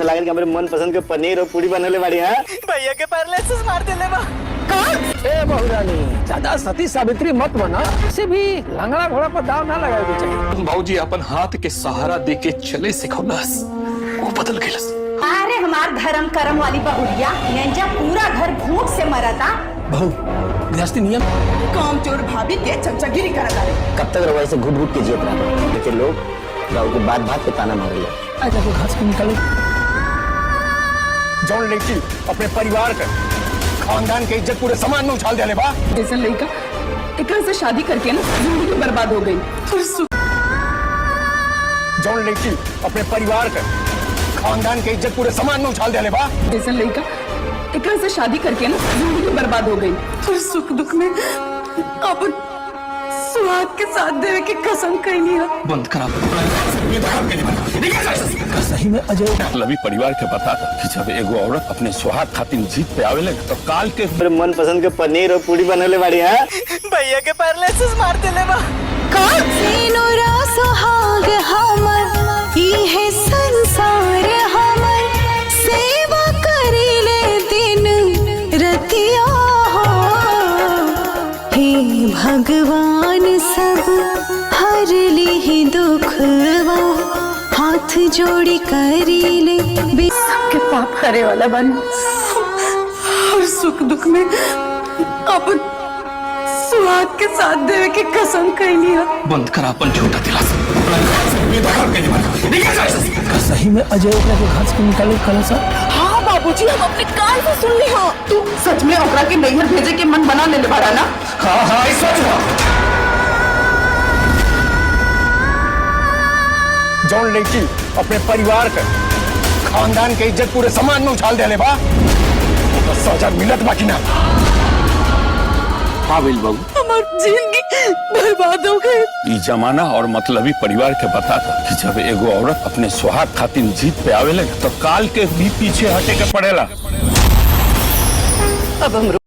ऐसा लगा कि हमारे मन पसंद के पनीर और पूरी बनने वाली है। भैया के पैरालिसिस मार देले बा। ए बहुरानी, ज्यादा सती सावित्री मत बना। से भी लंगड़ा घोड़ा पर दाव ना लगाए चाहिए। भाऊजी अपन हाथ के सहारा दे के चले सिखौलस, वो बदल गइलस। अरे हमार धर्म करम वाली बहुरिया नेंजा पूरा घर भूख से मरा था। बहू गृहस्थी नियम काम चोर भाभी के चमचागिरी करत आवे। कब तक रवा ऐसे घुट घुट के जियत रहा? लेकिन लोग गाँव के बात बात पे ताना मारे। अगर वो घर से निकले जौन लड़की अपने परिवार का खानदान के इज्जत पूरे समाज में उछाल देले बा। जैसे लड़का एकरा से शादी करके ना जिंदगी बर्बाद हो गई। जौन लड़की अपने परिवार का खानदान के इज्जत पूरे समाज में उछाल देले बा। जैसे लड़का एकरा से शादी करके ना जिंदगी बर्बाद हो गई। फिर सुख दुख में अपन सुहाग के साथ देवे की कसम कही है। बंद करा। सही में अजय लवी परिवार के बता था कि जब एगो औरत अपने सुहाग खातिर जीत पे आवेले तो काल के मेरे मन पसंद के पनीर और पूरी बनने वाली है। भैया के पैरालिसिस मार देले बा। सुहाग हमर इहे संसार हमर सेवा करिले दिन रतिया हो। हे भगवान सब हर ली दुखवा हाथ जोड़ी करिले। सबके पाप करे वाला बन और सुख दुख में अपन सुहाग के साथ देवे की कसम कही है। बंद करा अपन झूठा दिलासा। सही में अजय ओकरा के घर से निकाले कल सा। हाँ बाबूजी, हम अपने कान से सुन ली। हाँ तू सच में ओकरा के नैहर भेजे के मन बना लेने वाला ना? हाँ इस जौन लड़की अपने परिवार का खानदान के इज्जत पूरे समाज में उछाल देले बा। तो सजा मिलत बाकी ना। हाँ बिल बाबू, हमारी जिंदगी बर्बाद हो गई। ई जमाना और मतलबी परिवार के बता था कि जब एगो औरत अपने सुहाग खातिर जीत पे आवेले तो काल के भी पीछे हटे के पड़ेला। अब हम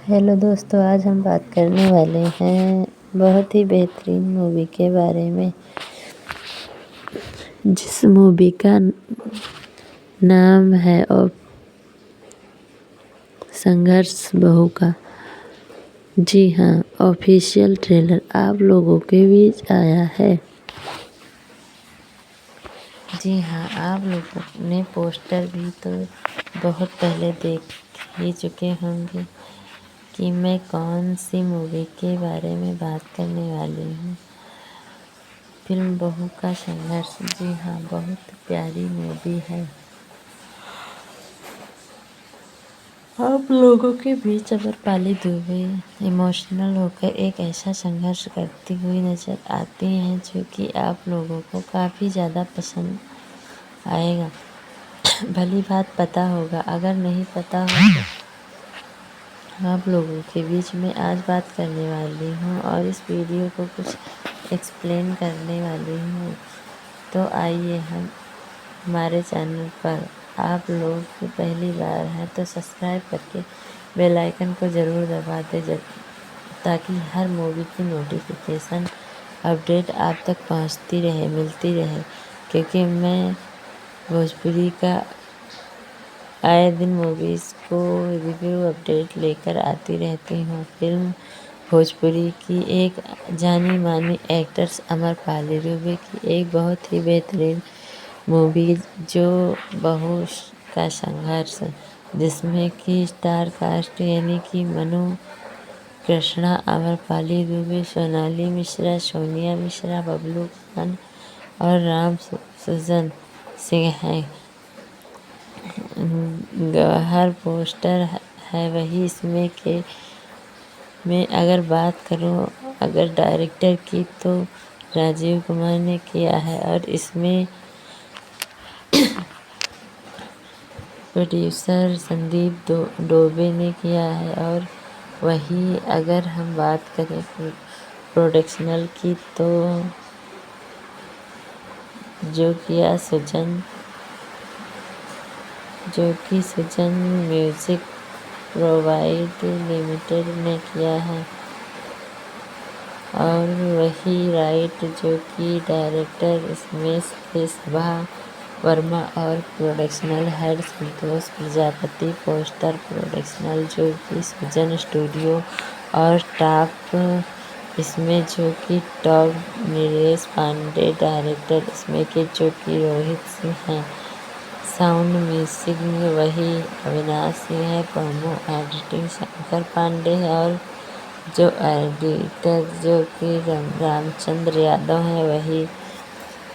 हेलो दोस्तों, आज हम बात करने वाले हैं बहुत ही बेहतरीन मूवी के बारे में, जिस मूवी का नाम है और संघर्ष बहू का। जी हाँ, ऑफिशियल ट्रेलर आप लोगों के बीच आया है। जी हाँ, आप लोगों ने पोस्टर भी तो बहुत पहले देख ही चुके होंगे कि मैं कौन सी मूवी के बारे में बात करने वाली हूँ। फिल्म बहू का संघर्ष। जी हाँ, बहुत प्यारी मूवी है। आप लोगों के बीच अमरपाली दुबे इमोशनल होकर एक ऐसा संघर्ष करती हुई नज़र आती हैं जो कि आप लोगों को काफ़ी ज़्यादा पसंद आएगा। भली बात पता होगा, अगर नहीं पता हो तो आप लोगों के बीच में आज बात करने वाली हूँ और इस वीडियो को कुछ एक्सप्लेन करने वाली हूँ। तो आइए हम हमारे चैनल पर आप लोग पहली बार हैं तो सब्सक्राइब करके बेल आइकन को ज़रूर दबा दें ताकि हर मूवी की नोटिफिकेशन अपडेट आप तक पहुंचती रहे, मिलती रहे। क्योंकि मैं भोजपुरी का आए दिन मूवीज़ को रिव्यू अपडेट लेकर आती रहती हूँ। फिल्म भोजपुरी की एक जानी मानी एक्ट्रेस अमरपाली दुबे की एक बहुत ही बेहतरीन मूवी जो बहू का संघर्ष, जिसमें कि स्टार कास्ट यानी कि मनु कृष्णा, अमरपाली दुबे, सोनाली मिश्रा, सोनिया मिश्रा, बबलू खान और राम सुजन सिंह हैं। हर पोस्टर है वही इसमें मैं अगर बात करूं अगर डायरेक्टर की तो राजीव कुमार ने किया है और इसमें प्रोड्यूसर संदीप डोबे ने किया है। और वही अगर हम बात करें प्रोडक्शनल की तो जो कि सुजन म्यूजिक प्रोवाइड लिमिटेड ने किया है। और वही राइट जो कि डायरेक्टर स्मेश के सभा वर्मा और प्रोडक्शनल हेड संतोष प्रजापति, पोस्टर प्रोडक्शनल जो कि सुजन स्टूडियो और टॉप इसमें जो कि टॉप नीलेश पांडे, डायरेक्टर इसमें के जो कि रोहित सिंह हैं। साउंड मिक्सिंग में वही अविनाश सिंह है, प्रोमो एडिटिंग शंकर पांडे है और जो एडिटर जो कि रामचंद्र यादव है वही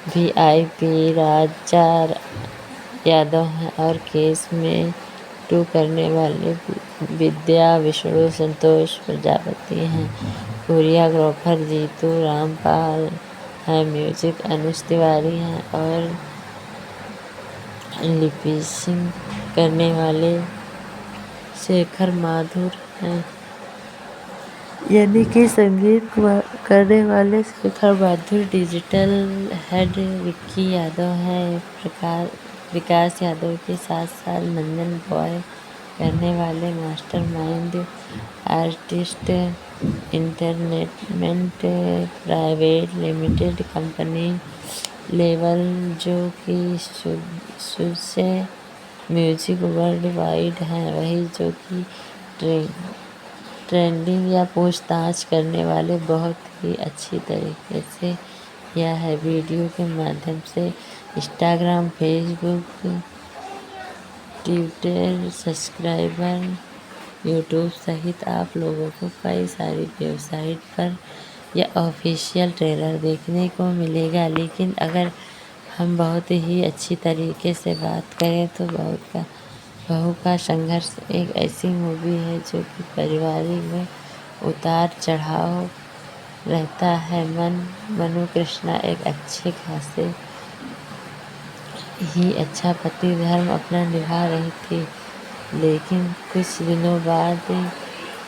VIP राजा यादव हैं। और केस में 2 करने वाले विद्या विष्णु संतोष प्रजापति हैं। कोरियोग्राफर जीतू रामपाल है, म्यूजिक अनुज तिवारी हैं और लिपिसिंग करने वाले शेखर माथुर हैं, यानी कि संगीत करने वाले शेखर माथुर। डिजिटल हेड विक्की यादव है, विकास यादव के साथ साथ नंदन बॉय करने वाले master mind artist entertainment private limited company level जो कि सुसे म्यूजिक वर्ल्ड वाइड है। वही जो कि ट्रेंडिंग या पूछताछ करने वाले बहुत ही अच्छी तरीके से यह है वीडियो के माध्यम से Instagram, Facebook, Twitter, subscriber, YouTube सहित आप लोगों को कई सारी वेबसाइट पर यह ऑफिशियल ट्रेलर देखने को मिलेगा। लेकिन अगर हम बहुत ही अच्छी तरीके से बात करें तो बहू का संघर्ष एक ऐसी मूवी है जो कि पारिवारिक में उतार चढ़ाव रहता है। मनु कृष्णा एक अच्छे खासे ही अच्छा पति धर्म अपना निभा रही थी, लेकिन कुछ दिनों बाद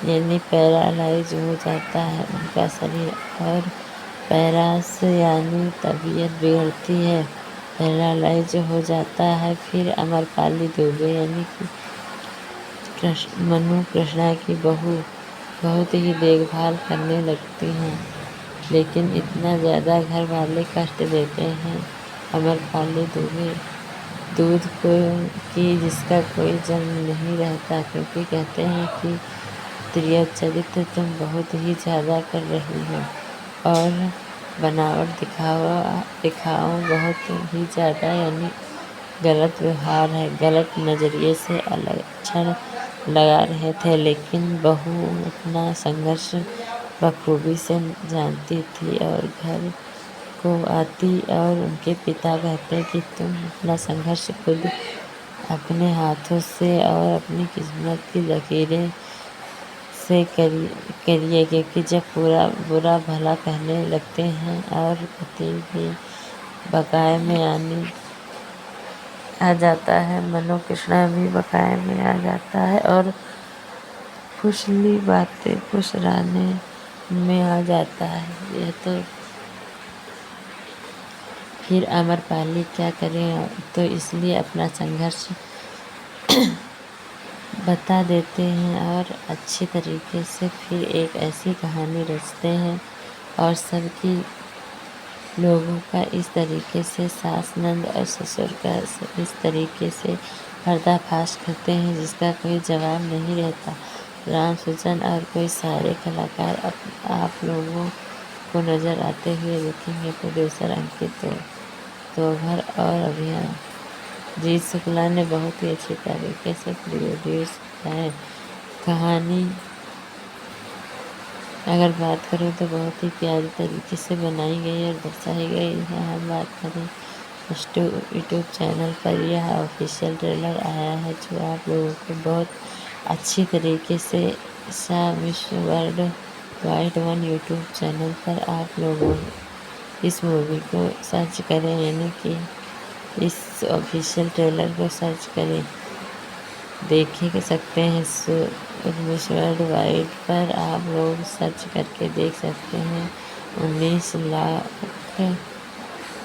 यानी पैरालाइज हो जाता है उनका शरीर और पैरास यानी तबीयत बिगड़ती है, पैरालाइज हो जाता है। फिर अमरपाली दुबे यानी कि मनु कृष्णा की बहू बहुत ही देखभाल करने लगती हैं, लेकिन इतना ज़्यादा घर वाले कष्ट देते हैं अमरपाली दुबे दूध को कि जिसका कोई जन्म नहीं रहता, क्योंकि कहते हैं कि प्रिय चरित्र तुम बहुत ही ज़्यादा कर रही हो और बनावट दिखाओ बहुत ही ज़्यादा, यानी गलत व्यवहार है, गलत नज़रिए से लक्षण लगा रहे थे। लेकिन बहू अपना संघर्ष बखूबी से जानती थी और घर को आती और उनके पिता कहते कि तुम अपना संघर्ष खुद अपने हाथों से और अपनी किस्मत की लकीरें से करिए, क्योंकि जब पूरा बुरा भला कहने लगते हैं और पति भी बकाए में आ जाता है, मनु कृष्णा भी बकाए में आ जाता है और खुशली बातें खुशराने में आ जाता है। यह तो फिर अमरपाली क्या करें, तो इसलिए अपना संघर्ष बता देते हैं और अच्छी तरीके से फिर एक ऐसी कहानी रचते हैं और सबकी लोगों का इस तरीके से सास नंद और ससुर का इस तरीके से पर्दाफाश करते हैं जिसका कोई जवाब नहीं रहता। राम सुजन और कोई सारे कलाकार आप लोगों को नज़र आते हुए दिखेंगे। प्रोड्यूसर अंकित तोभर और अभियान जीत शुक्ला ने बहुत ही अच्छी तरीके से प्रोड्यूस किया है। कहानी अगर बात करूँ तो बहुत ही प्यारी तरीके से बनाई गई और दर्शाई गई है। हम बात करें यूट्यूब चैनल पर यह ऑफिशियल ट्रेलर आया है जो आप लोगों को बहुत अच्छी तरीके से सा विश्व वर्ल्ड वाइड 1 यूट्यूब चैनल पर आप लोगों इस मूवी को सर्च करें, यानी कि इस ऑफिशियल ट्रेलर को सर्च करें, देख सकते हैं। वर्ल्ड वाइड पर आप लोग सर्च करके देख सकते हैं।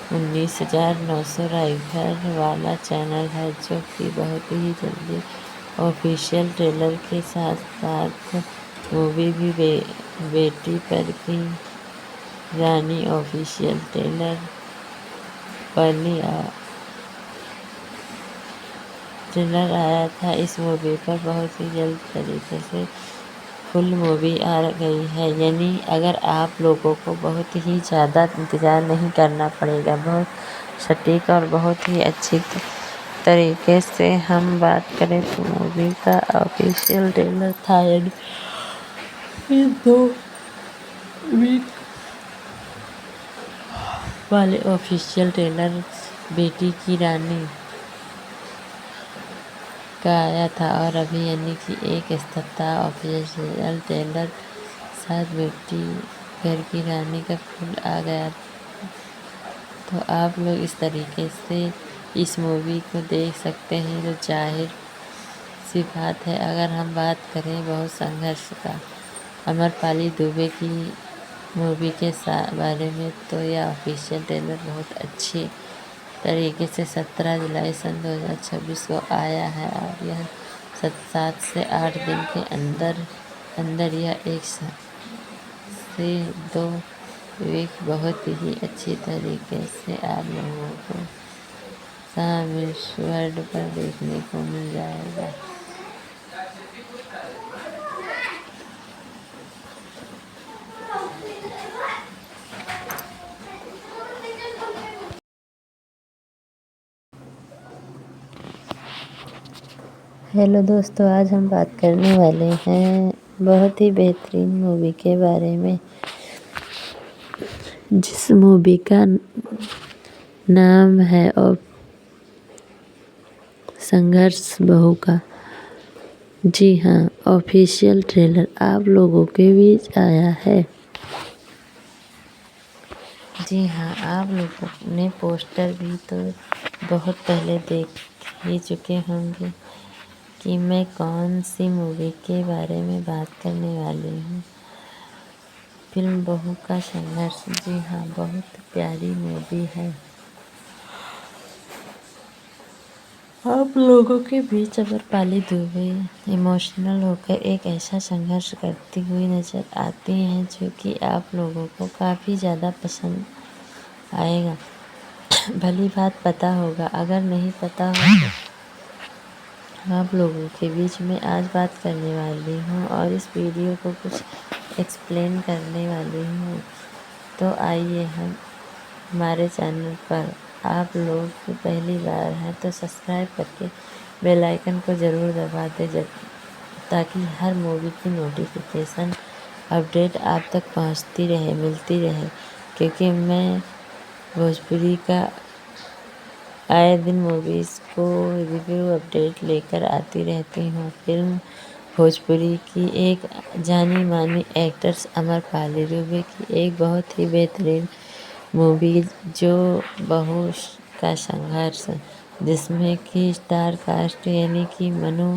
19,900 राइडर वाला चैनल है, जो कि बहुत ही जल्दी ऑफिशियल ट्रेलर के साथ साथ मूवी भी बेटी पर की रानी ऑफिशियल ट्रेलर आया था। इस मूवी पर बहुत ही जल्द तरीके से फुल मूवी आ गई है, यानी अगर आप लोगों को बहुत ही ज़्यादा इंतज़ार नहीं करना पड़ेगा। बहुत सटीक और बहुत ही अच्छी तरीके से हम बात करें तो मूवी का ऑफिशियल ट्रेलर था, यानी 2 वीक वाले ऑफिशियल ट्रेलर बेटी की रानी का आया था, और अभी यानी कि एक सप्ताह ऑफिशियल ट्रेलर साथ बेटी घर की रानी का फुल आ गया। तो आप लोग इस तरीके से इस मूवी को देख सकते हैं, जो जाहिर सी बात है। अगर हम बात करें बहुत संघर्ष का अमरपाली दुबे की मूवी के बारे में, तो यह ऑफिशियल ट्रेलर बहुत अच्छी तरीके से 17 जुलाई सन 2026 को आया है, और यह 7 से 8 दिन के अंदर यह 1 से 2 वीक बहुत ही अच्छी तरीके से आप लोगों को वर्ल्ड पर देखने को मिल जाएगा। हेलो दोस्तों, आज हम बात करने वाले हैं बहुत ही बेहतरीन मूवी के बारे में, जिस मूवी का नाम है संघर्ष बहू का। जी हाँ, ऑफिशियल ट्रेलर आप लोगों के बीच आया है। जी हाँ, आप लोगों ने पोस्टर भी तो बहुत पहले देख ही चुके होंगे कि मैं कौन सी मूवी के बारे में बात करने वाली हूँ। फिल्म बहू का संघर्ष। जी हाँ, बहुत प्यारी मूवी है। आप लोगों के बीच अमरपाली दुबे इमोशनल होकर एक ऐसा संघर्ष करती हुई नजर आती हैं, जो कि आप लोगों को काफ़ी ज़्यादा पसंद आएगा। भली बात पता होगा, अगर नहीं पता हो तो आप लोगों के बीच में आज बात करने वाली हूँ और इस वीडियो को कुछ एक्सप्लेन करने वाली हूँ। तो आइए हम हमारे चैनल पर आप लोग पहली बार हैं तो सब्सक्राइब करके बेल आइकन को ज़रूर दबा दें, ताकि हर मूवी की नोटिफिकेशन अपडेट आप तक पहुंचती रहे, मिलती रहे। क्योंकि मैं भोजपुरी का आए दिन मूवीज़ को रिव्यू अपडेट लेकर आती रहती हूँ। फिल्म भोजपुरी की एक जानी मानी एक्ट्रेस अमरपाली दुबे की एक बहुत ही बेहतरीन मूवी, जो बहू का संघर्ष, जिसमें कि स्टार कास्ट यानी कि मनु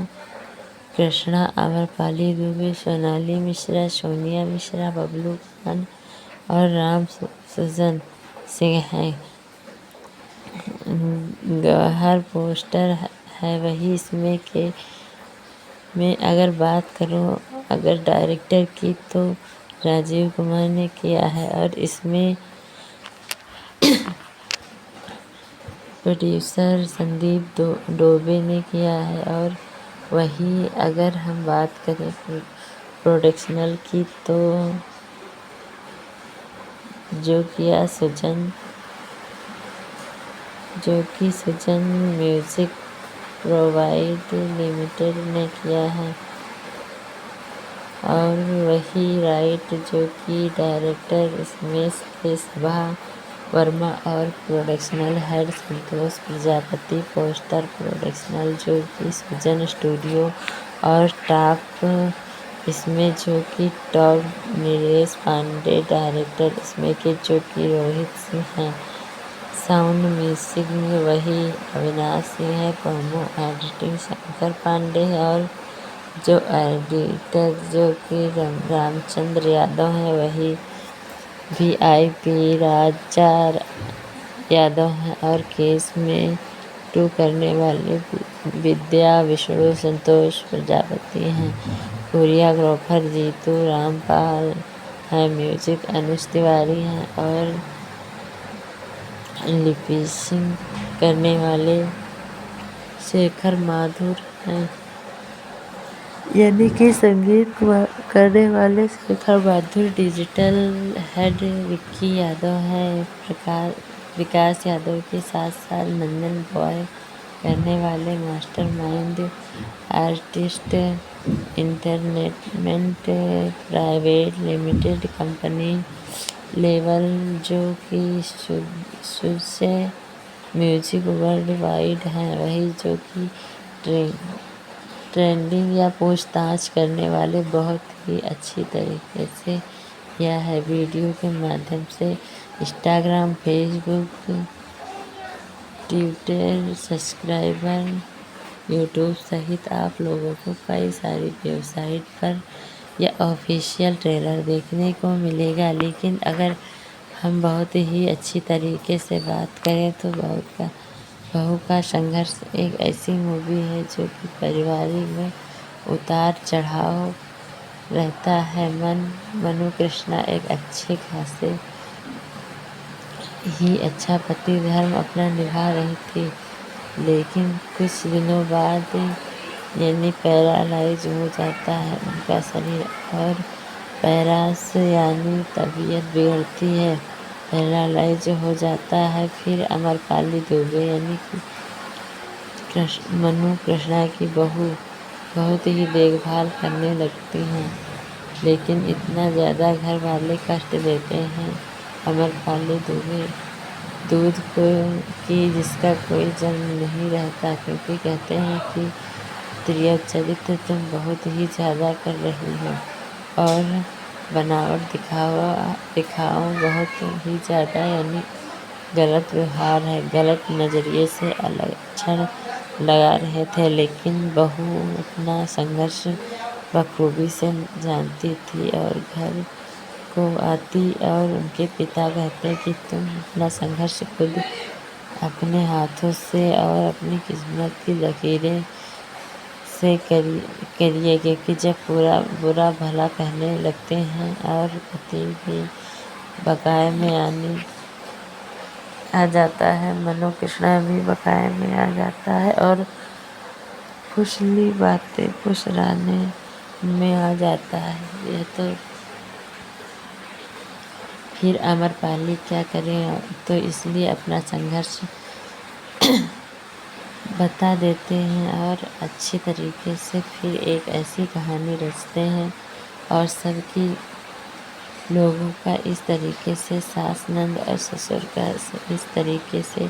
कृष्णा, अमरपाली दुबे, सोनाली मिश्रा, सोनिया मिश्रा, बबलू खान और राम सुजन सिंह हैं। गवाहर पोस्टर है वही इसमें के मैं अगर बात करूं अगर डायरेक्टर की, तो राजीव कुमार ने किया है और इसमें प्रोड्यूसर संदीप डोबे ने किया है। और वही अगर हम बात करें प्रोडक्शनल की, तो जो कि सुजन म्यूजिक प्रोवाइड लिमिटेड ने किया है। और वही राइट जो कि डायरेक्टर स्मेश के सभा वर्मा और प्रोडक्शनल हेड संतोष प्रजापति। पोस्टर प्रोडक्शनल जो कि सुजन स्टूडियो और टॉप इसमें जो कि टॉप नीलेश पांडे डायरेक्टर इसमें के जो कि रोहित सिंह हैं। साउंड म्यूजिक में वही अविनाश सिंह है। प्रोमो एडिटिंग शंकर पांडे है और जो एडिटर जो कि रामचंद्र यादव है वही VIP राजा यादव हैं और केस में 2 करने वाले विद्या विष्णु संतोष प्रजापति हैं। कोरियोग्राफर जीतू रामपाल हैं। म्यूजिक अनुज तिवारी हैं और लिपिसिंग करने वाले शेखर माथुर हैं, यानी कि संगीत करने वाले शेखर माथुर। डिजिटल हेड विक्की यादव है। विकास यादव के साथ नंदन बॉय करने वाले master mind artist entertainment private limited company level जो कि से म्यूजिक वर्ल्ड वाइड है। वही जो कि ट्रेंडिंग या पूछताछ करने वाले बहुत ही अच्छी तरीके से किया है। वीडियो के माध्यम से Instagram Facebook Twitter subscriber YouTube सहित आप लोगों को कई सारी वेबसाइट पर यह ऑफिशियल ट्रेलर देखने को मिलेगा। लेकिन अगर हम बहुत ही अच्छी तरीके से बात करें तो बहू का संघर्ष एक ऐसी मूवी है जो कि पारिवारिक में उतार चढ़ाव रहता है। मनु कृष्णा एक अच्छे खासे ही अच्छा पति धर्म अपना निभा रही थी, लेकिन कुछ दिनों बाद यानी पैरालाइज हो जाता है उनका शरीर और पैरास यानी तबीयत बिगड़ती है, पैरालाइज हो जाता है। फिर अमरपाली दुबे यानी कि मनु कृष्णा की बहू बहुत ही देखभाल करने लगती हैं, लेकिन इतना ज़्यादा घर वाले कष्ट देते हैं अमरपाली दुबे दूध को कि जिसका कोई जन्म नहीं रहता, क्योंकि कहते हैं कि प्रिय चरित्र तुम बहुत ही ज़्यादा कर रही हो और बनावट दिखाओ बहुत ही ज़्यादा, यानी गलत व्यवहार है, गलत नज़रिए से लक्षण लगा रहे थे। लेकिन बहू अपना संघर्ष बखूबी से जानती थी और घर को आती और उनके पिता कहते कि तुम अपना संघर्ष खुद अपने हाथों से और अपनी किस्मत की लकीरें से करिए, क्योंकि जब पूरा बुरा भला कहने लगते हैं और पति भी बकाए में आ जाता है, मनु कृष्णा भी बकाए में आ जाता है और खुशली बातें फुसराने में आ जाता है। यह तो फिर अमरपाली क्या करें, तो इसलिए अपना संघर्ष बता देते हैं और अच्छी तरीके से फिर एक ऐसी कहानी रचते हैं और सबकी लोगों का इस तरीके से सास नंद और ससुर का इस तरीके से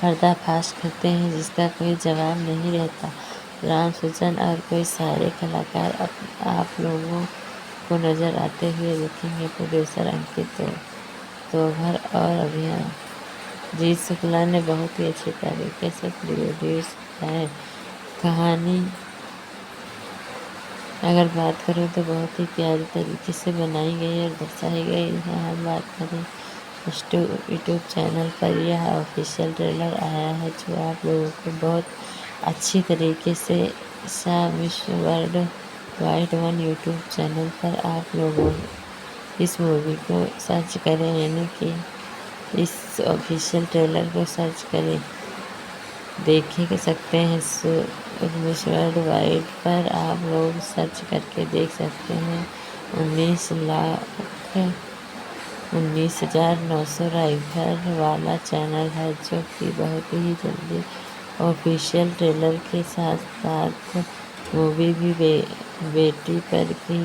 पर्दाफाश करते हैं जिसका कोई जवाब नहीं रहता। राम सुजन और कोई सारे कलाकार आप लोगों को नज़र आते हुए देखेंगे। प्रोड्यूसर अंकित तोमर और अभियान जीत शुक्ला ने बहुत ही अच्छे तरीके से प्रोड्यूस किया है। कहानी अगर बात करें तो बहुत ही प्यारी तरीके से बनाई गई और दर्शाई गई है। हम बात करें यूट्यूब चैनल पर यह ऑफिशियल ट्रेलर आया है जो आप लोगों को बहुत अच्छी तरीके से miss world wide 1 YouTube channel पर आप लोगों इस मूवी को सर्च करें, यानी कि इस ऑफिशियल ट्रेलर को सर्च करें, देख सकते हैं। मिस वर्ल्ड वाइड पर आप लोग सर्च करके देख सकते हैं। 19,900 राइफर वाला चैनल है जो कि बहुत ही जल्दी ऑफिशियल ट्रेलर के साथ साथ मूवी भी बेटी पर की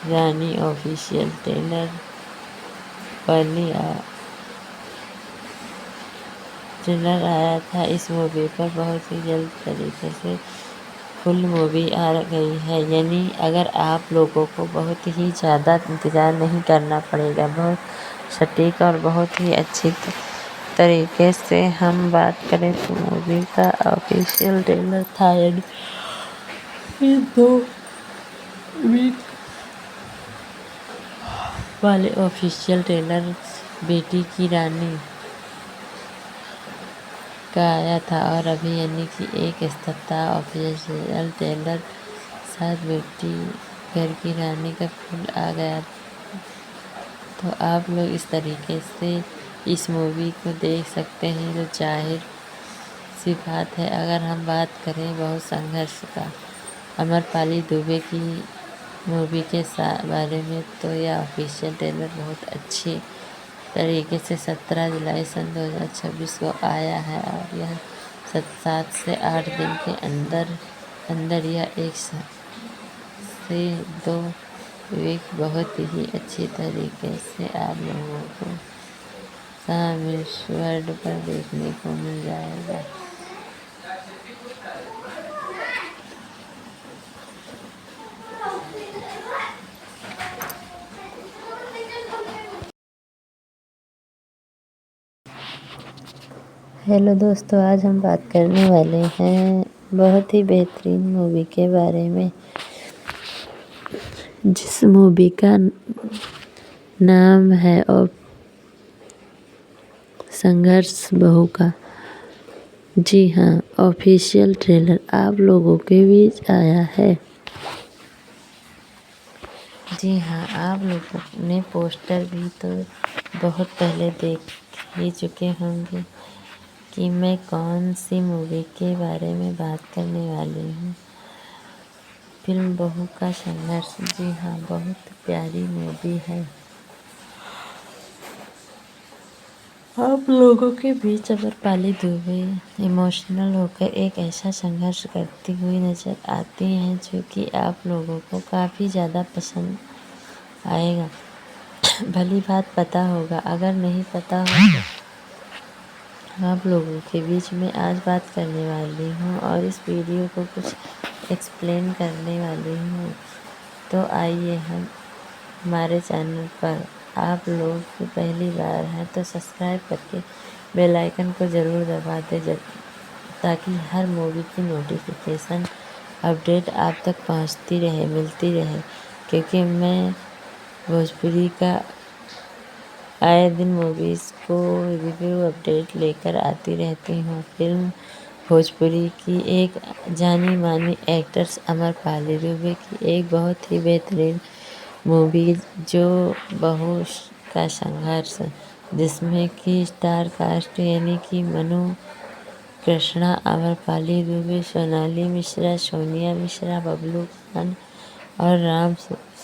रानी ऑफिशियल ट्रेलर आया था। इस मूवी पर बहुत ही जल्द तरीके से फुल मूवी आ गई है, यानी अगर आप लोगों को बहुत ही ज़्यादा इंतज़ार नहीं करना पड़ेगा। बहुत सटीक और बहुत ही अच्छी तरीके से हम बात करें तो मूवी का ऑफिशियल ट्रेलर था, यानी 2 वीक वाले ऑफिशियल ट्रेलर बेटी की रानी का आया था, और अभी यानी कि एक सप्ताह ऑफिशियल ट्रेलर साथ बेटी घर की रानी का फुल आ गया। तो आप लोग इस तरीके से इस मूवी को देख सकते हैं। तो जाहिर सी बात है, अगर हम बात करें बहुत संघर्ष का अमरपाली दुबे की मूवी के बारे में, तो यह ऑफिशियल ट्रेलर बहुत अच्छी तरीके से 17 जुलाई सन 2026 को आया है, और यह 7 से 8 दिन के अंदर यह 1 से 2 वीक बहुत ही अच्छी तरीके से आप लोगों को सामिश वर्ल्ड पर देखने को मिल जाएगा। हेलो दोस्तों, आज हम बात करने वाले हैं बहुत ही बेहतरीन मूवी के बारे में, जिस मूवी का नाम है और संघर्ष बहू का। जी हाँ, ऑफिशियल ट्रेलर आप लोगों के बीच आया है। जी हाँ, आप लोगों ने पोस्टर भी तो बहुत पहले देख ही चुके होंगे कि मैं कौन सी मूवी के बारे में बात करने वाली हूँ। फिल्म बहू का संघर्ष। जी हाँ, बहुत प्यारी मूवी है। आप लोगों के बीच अमरपाली दुबे इमोशनल होकर एक ऐसा संघर्ष करती हुई नजर आती हैं जो कि आप लोगों को काफ़ी ज़्यादा पसंद आएगा। भली बात पता होगा, अगर नहीं पता हो तो आप लोगों के बीच में आज बात करने वाली हूँ और इस वीडियो को कुछ एक्सप्लेन करने वाली हूँ। तो आइए हम हमारे चैनल पर आप लोग पहली बार हैं तो सब्सक्राइब करके बेल आइकन को ज़रूर दबा दें, ताकि हर मूवी की नोटिफिकेशन अपडेट आप तक पहुंचती रहे, मिलती रहे। क्योंकि मैं भोजपुरी का आए दिन मूवीज़ को रिव्यू अपडेट लेकर आती रहती हूँ। फिल्म भोजपुरी की एक जानी मानी एक्ट्रेस अमरपाली दुबे की एक बहुत ही बेहतरीन मूवी जो बहू का संघर्ष, जिसमें कि स्टार कास्ट यानी कि मनु कृष्णा, अमरपाली दुबे, सोनाली मिश्रा, सोनिया मिश्रा, बबलू खान और राम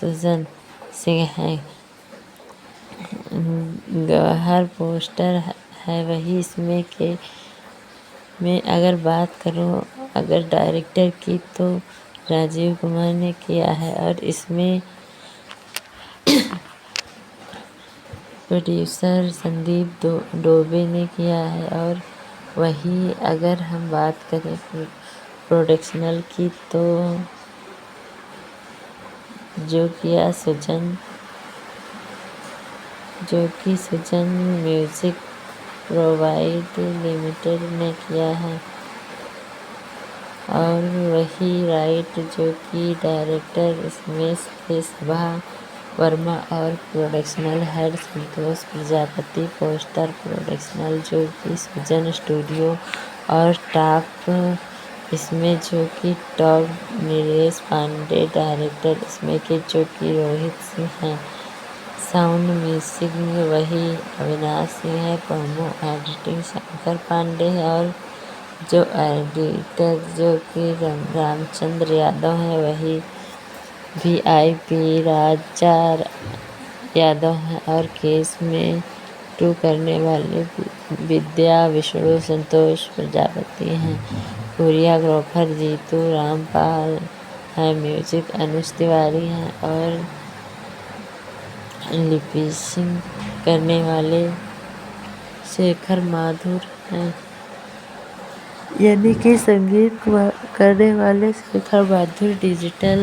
सुजन सिंह हैं। गवाहर पोस्टर है वही इसमें के मैं अगर बात करूं अगर डायरेक्टर की तो राजीव कुमार ने किया है, और इसमें प्रोड्यूसर संदीप डोबे ने किया है। और वही अगर हम बात करें प्रोडक्शनल की तो जो कि सुजन म्यूजिक प्रोवाइड लिमिटेड ने किया है, और वही राइट जो कि डायरेक्टर स्मेश के सभा वर्मा और प्रोडक्शनल हेड संतोष प्रजापति। पोस्टर प्रोडक्शनल जो कि सुजन स्टूडियो और टॉप इसमें जो कि टॉप नीलेश पांडे डायरेक्टर इसमें के जो कि रोहित सिंह हैं। साउंड म्यूजिक वही अविनाश सिंह है। प्रोमो एडिटिंग शंकर पांडे है, और जो एडिटर जो कि रामचंद्र यादव हैं वही VIP राजा यादव हैं, और केस में 2 करने वाले विद्या विष्णु संतोष प्रजापति हैं। कोरियोग्राफर जीतू रामपाल है। म्यूजिक अनुज तिवारी हैं, और लिपिसिंग करने वाले शेखर माथुर हैं। यानी कि संगीत करने वाले शेखर माथुर, डिजिटल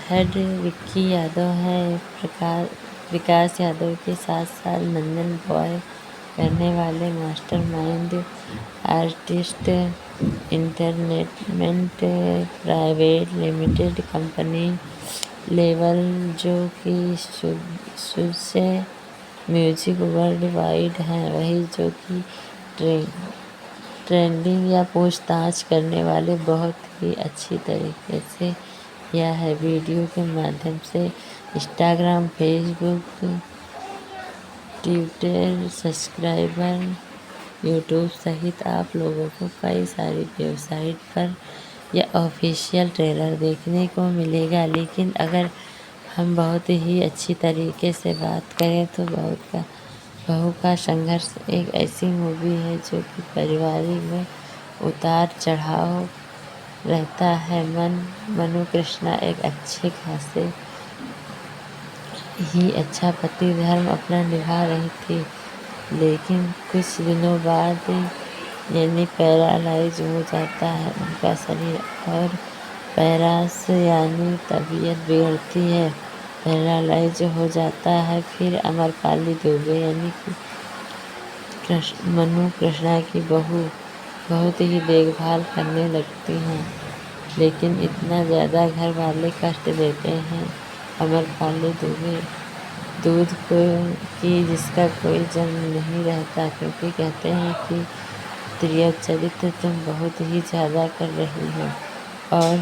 हेड विक्की यादव हैं, विकास यादव के साथ साथ नंदन बॉय करने वाले mastermind artist entertainment private limited company level जो कि सुसे म्यूजिक वर्ल्ड वाइड है, वही जो कि ट्रेंडिंग या पूछताछ करने वाले बहुत ही अच्छी तरीके से यह है वीडियो के माध्यम से Instagram, Facebook, Twitter, subscriber, YouTube सहित आप लोगों को कई सारी वेबसाइट पर यह ऑफिशियल ट्रेलर देखने को मिलेगा। लेकिन अगर हम बहुत ही अच्छी तरीके से बात करें तो बहू का संघर्ष एक ऐसी मूवी है जो कि पारिवारिक में उतार चढ़ाव रहता है। मनु कृष्णा एक अच्छे खासे ही अच्छा पति धर्म अपना निभा रही थी, लेकिन कुछ दिनों बाद यानी पैरालाइज हो जाता है उनका शरीर और पैरास यानी तबीयत बिगड़ती है, पैरालाइज हो जाता है। फिर अमरपाली दुबे यानी कि मनु कृष्णा की बहू बहुत ही देखभाल करने लगती हैं, लेकिन इतना ज़्यादा घर वाले कष्ट देते हैं अमरपाली दुबे दूध को कि जिसका कोई जन्म नहीं रहता, क्योंकि कहते हैं कि स्त्रीय चरित्र तुम बहुत ही ज़्यादा कर रही हो और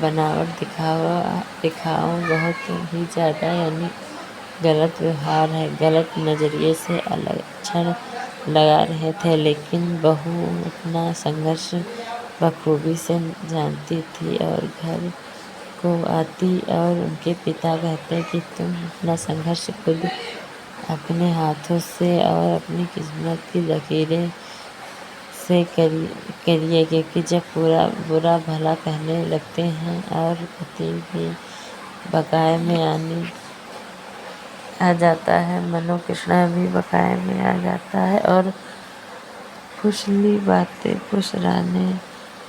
बनावट दिखाओ बहुत ही ज़्यादा, यानी गलत व्यवहार है, गलत नज़रिए से लक्षण लगा रहे थे। लेकिन बहू अपना संघर्ष बखूबी से जानती थी और घर को आती और उनके पिता कहते कि तुम अपना संघर्ष खुद अपने हाथों से और अपनी किस्मत की लकीरें से करिए, क्योंकि जब पूरा बुरा भला कहने लगते हैं और पति भी बकाए में आ जाता है, मनु कृष्णा भी बकाए में आ जाता है और खुशली बातें फुसराने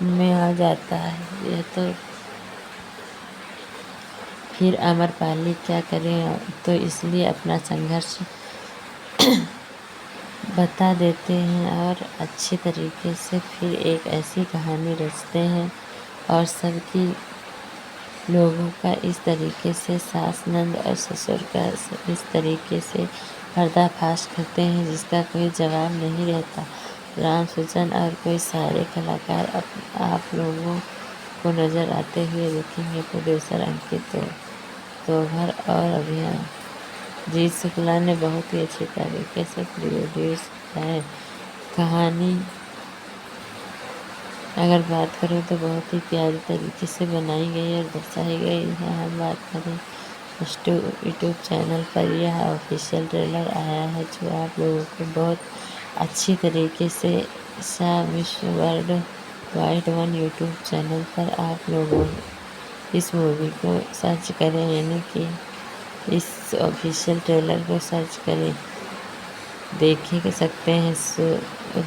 में आ जाता है। यह तो फिर अमरपाली क्या करें, तो इसलिए अपना संघर्ष बता देते हैं और अच्छी तरीके से फिर एक ऐसी कहानी रचते हैं और सबकी लोगों का इस तरीके से सास, नंद और ससुर का इस तरीके से पर्दाफाश करते हैं जिसका कोई जवाब नहीं रहता। राम सुजन और कोई सारे कलाकार आप लोगों को नज़र आते हुए देखेंगे। प्रोड्यूसर अंकित तोभर और अभियान जीत शुक्ला ने बहुत ही अच्छी तरीके से प्रोड्यूस किया है। कहानी अगर बात करें तो बहुत ही प्यारी तरीके से बनाई गई और दर्शाई गई है। हम बात करें यूट्यूब चैनल पर यह ऑफिशियल ट्रेलर आया है जो आप लोगों को बहुत अच्छी तरीके से विश्व world wide one YouTube channel पर आप लोगों इस मूवी को सर्च करें, यानी कि इस ऑफिशियल ट्रेलर को सर्च करें, देख सकते हैं।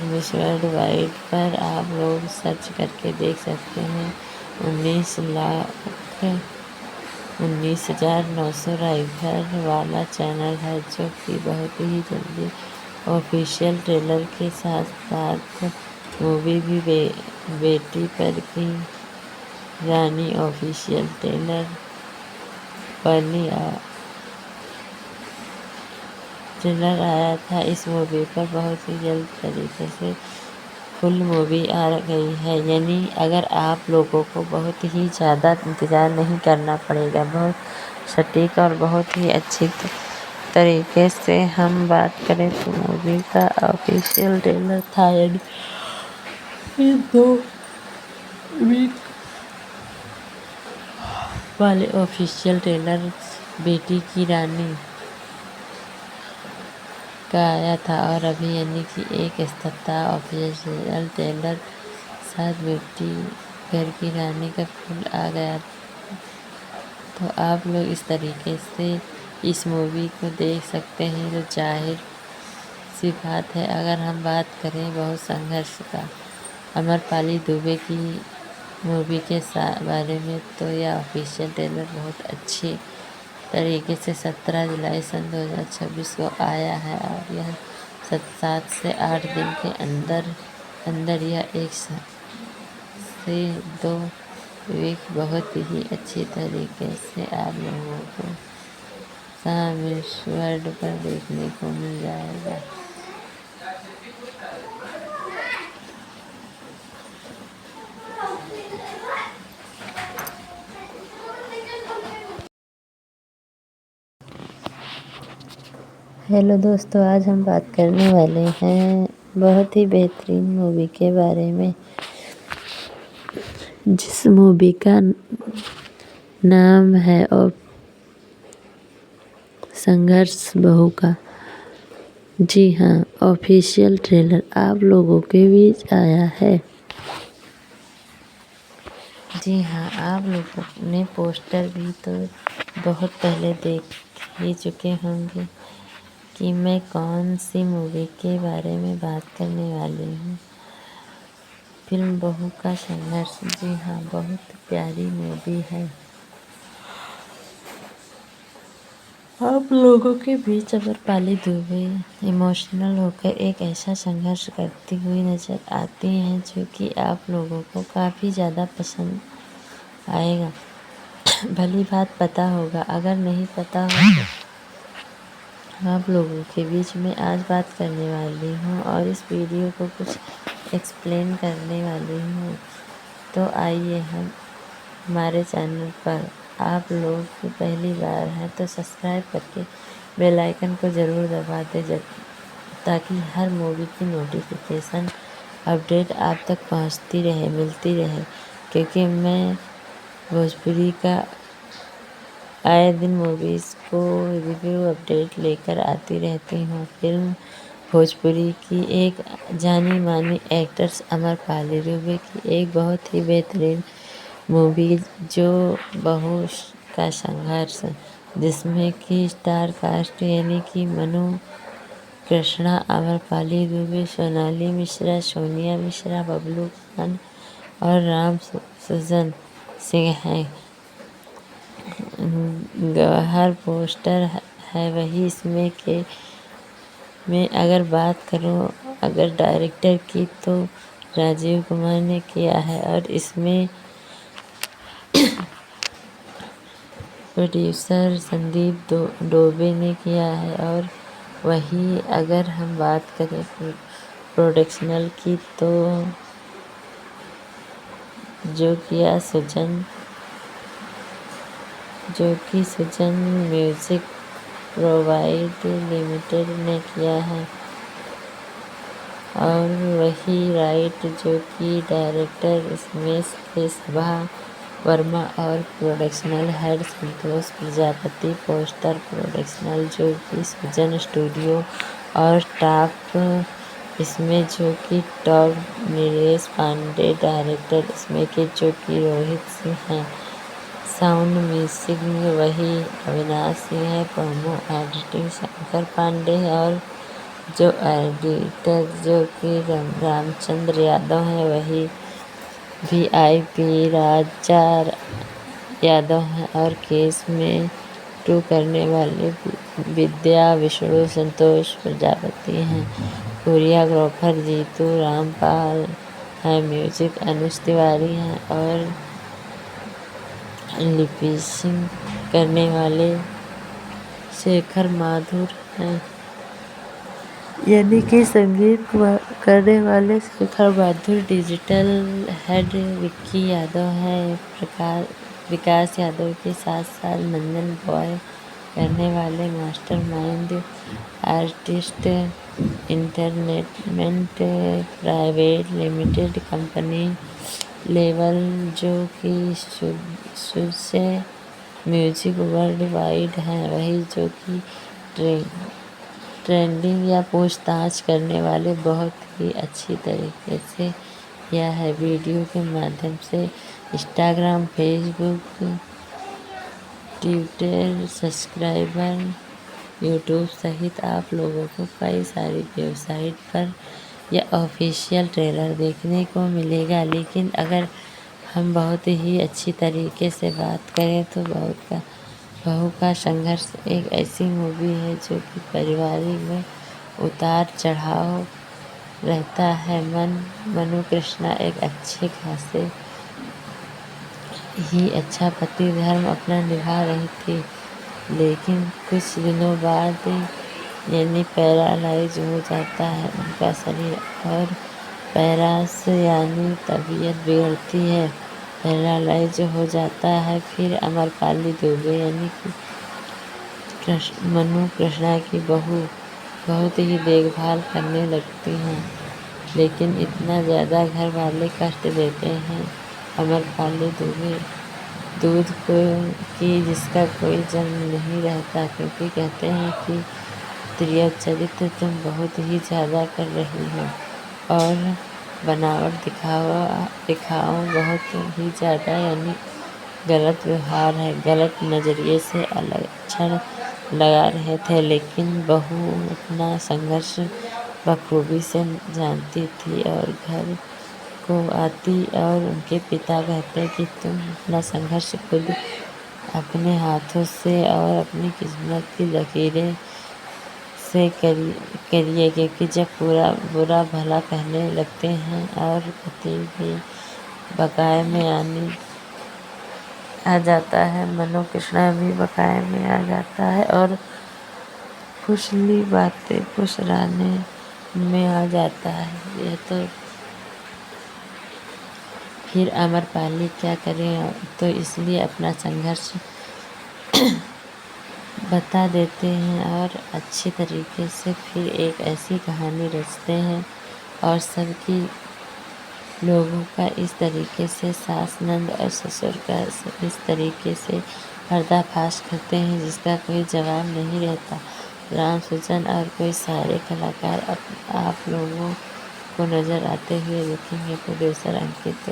विश्व वर्ल्ड वाइड पर आप लोग सर्च करके देख सकते हैं। 19,900 राइडर वाला चैनल है जो कि बहुत ही जल्दी ऑफिशियल ट्रेलर के साथ साथ मूवी भी बेटी पर की रानी ऑफिशियल ट्रेलर आया था। इस मूवी पर बहुत ही जल्द तरीके से फुल मूवी आ गई है, यानी अगर आप लोगों को बहुत ही ज़्यादा इंतज़ार नहीं करना पड़ेगा। बहुत सटीक और बहुत ही अच्छी तरीके से हम बात करें तो मूवी का ऑफिशियल ट्रेलर था, यानी 2 वीक वाले ऑफिशियल ट्रेलर बेटी की रानी का आया था और अभी यानी कि एक सप्ताह ऑफिशियल ट्रेलर साथ बेटी घर की रानी का फुल आ गया। तो आप लोग इस तरीके से इस मूवी को देख सकते हैं, जो जाहिर सी बात है। अगर हम बात करें बहुत संघर्ष का, अमरपाली दुबे की मूवी के बारे में तो यह ऑफिशियल ट्रेलर बहुत अच्छी तरीके से 17 जुलाई सन 2026 को आया है और यह 7 से 8 दिन के अंदर यह 1 से 2 वीक बहुत ही अच्छी तरीके से आप लोगों को सामिश वर्ल्ड पर देखने को मिल जाएगा। हेलो दोस्तों, आज हम बात करने वाले हैं बहुत ही बेहतरीन मूवी के बारे में, जिस मूवी का नाम है और संघर्ष बहू का। जी हाँ, ऑफिशियल ट्रेलर आप लोगों के बीच आया है। जी हाँ, आप लोगों ने पोस्टर भी तो बहुत पहले देख ही चुके होंगे कि मैं कौन सी मूवी के बारे में बात करने वाली हूँ। फिल्म बहू का संघर्ष। जी हाँ, बहुत प्यारी मूवी है। आप लोगों के बीच अमरपाली दुबे इमोशनल होकर एक ऐसा संघर्ष करती हुई नजर आती हैं जो कि आप लोगों को काफ़ी ज़्यादा पसंद आएगा। भली बात पता होगा, अगर नहीं पता हो तो आप लोगों के बीच में आज बात करने वाली हूँ और इस वीडियो को कुछ एक्सप्लेन करने वाली हूँ। तो आइए हम हमारे चैनल पर आप लोग पहली बार हैं तो सब्सक्राइब करके बेल आइकन को ज़रूर दबा दें ताकि हर मूवी की नोटिफिकेशन अपडेट आप तक पहुंचती रहे, मिलती रहे, क्योंकि मैं भोजपुरी का आए दिन मूवीज़ को रिव्यू अपडेट लेकर आती रहती हूँ। फिल्म भोजपुरी की एक जानी मानी एक्ट्रेस अमरपाली दुबे की एक बहुत ही बेहतरीन मूवी जो बहू का संघर्ष, जिसमें कि स्टार कास्ट यानी कि मनु कृष्णा, अमरपाली दुबे, सोनाली मिश्रा, सोनिया मिश्रा, बबलू खान और राम सुजन सिंह हैं। गवाहर पोस्टर है वही इसमें के मैं अगर बात करूं अगर डायरेक्टर की तो राजीव कुमार ने किया है और इसमें प्रोड्यूसर संदीप डोबे ने किया है। और वही अगर हम बात करें प्रोडक्शनल की तो जो कि सुजन म्यूजिक प्रोवाइड लिमिटेड ने किया है और वही राइट जो कि डायरेक्टर स्मेश के सभा वर्मा और प्रोडक्शनल हेड संतोष प्रजापति। पोस्टर प्रोडक्शनल जो कि सुजन स्टूडियो और टॉप इसमें जो कि टॉप नीलेश पांडे डायरेक्टर इसमें के जो कि रोहित सिंह हैं। साउंड म्यूजिक में वही अविनाश सिंह है। प्रोमो एडिटिंग शंकर पांडे है और जो एडिटर जो कि रामचंद्र यादव हैं वही VIP राजा यादव हैं और केस में 2 करने वाले विद्या विष्णु संतोष प्रजापति हैं। कोरियोग्राफर जीतू रामपाल है। म्यूजिक अनुज तिवारी हैं और लिपिसिंग करने वाले शेखर माथुर हैं, यानी कि संगीत करने वाले शेखर माथुर। डिजिटल हेड विक्की यादव है। विकास यादव के साथ साथ नंदन बॉय करने वाले master mind artist entertainment private limited company level जो कि से म्यूजिक वर्ल्ड वाइड है। वही जो कि ट्रेंडिंग या पूछताछ करने वाले बहुत ही अच्छी तरीके से यह है वीडियो के माध्यम से Instagram, Facebook, Twitter, subscriber, YouTube सहित आप लोगों को कई सारी वेबसाइट पर यह ऑफिशियल ट्रेलर देखने को मिलेगा। लेकिन अगर हम बहुत ही अच्छी तरीके से बात करें तो बहू का संघर्ष एक ऐसी मूवी है जो कि पारिवारिक में उतार चढ़ाव रहता है। मनु कृष्णा एक अच्छे खासे ही अच्छा पति धर्म अपना निभा रही थी, लेकिन कुछ दिनों बाद यानी पैरालाइज हो जाता है उनका शरीर और पैरास यानी तबीयत बिगड़ती है, पैरालाइज हो जाता है। फिर अमरपाली दुबे यानी कि मनु कृष्णा की बहू बहुत ही देखभाल करने लगती हैं, लेकिन इतना ज़्यादा घर वाले कष्ट देते हैं अमरपाली दुबे दूध को कि जिसका कोई जन्म नहीं रहता, क्योंकि कहते हैं कि प्रिय चरित्र तुम बहुत ही ज़्यादा कर रही हो और बनावट दिखाओ बहुत ही ज़्यादा, यानी गलत व्यवहार है, गलत नज़रिए से लक्षण लगा रहे थे। लेकिन बहू अपना संघर्ष बखूबी से जानती थी और घर को आती और उनके पिता कहते कि तुम अपना संघर्ष खुद अपने हाथों से और अपनी किस्मत की लकीरें से करिए, क्योंकि जब पूरा बुरा भला कहने लगते हैं और पति भी बकाए में आ जाता है, मनु कृष्णा भी बकाए में आ जाता है और फुसली बातें फुसलाने में आ जाता है। यह तो फिर अमरपाली क्या करें, तो इसलिए अपना संघर्ष बता देते हैं और अच्छी तरीके से फिर एक ऐसी कहानी रचते हैं और सबकी लोगों का इस तरीके से सास नंद और ससुर का इस तरीके से पर्दाफाश करते हैं जिसका कोई जवाब नहीं रहता। राम सुजन और कोई सारे कलाकार आप लोगों को नज़र आते हुए दिखेंगे। प्रोड्यूसर अंकित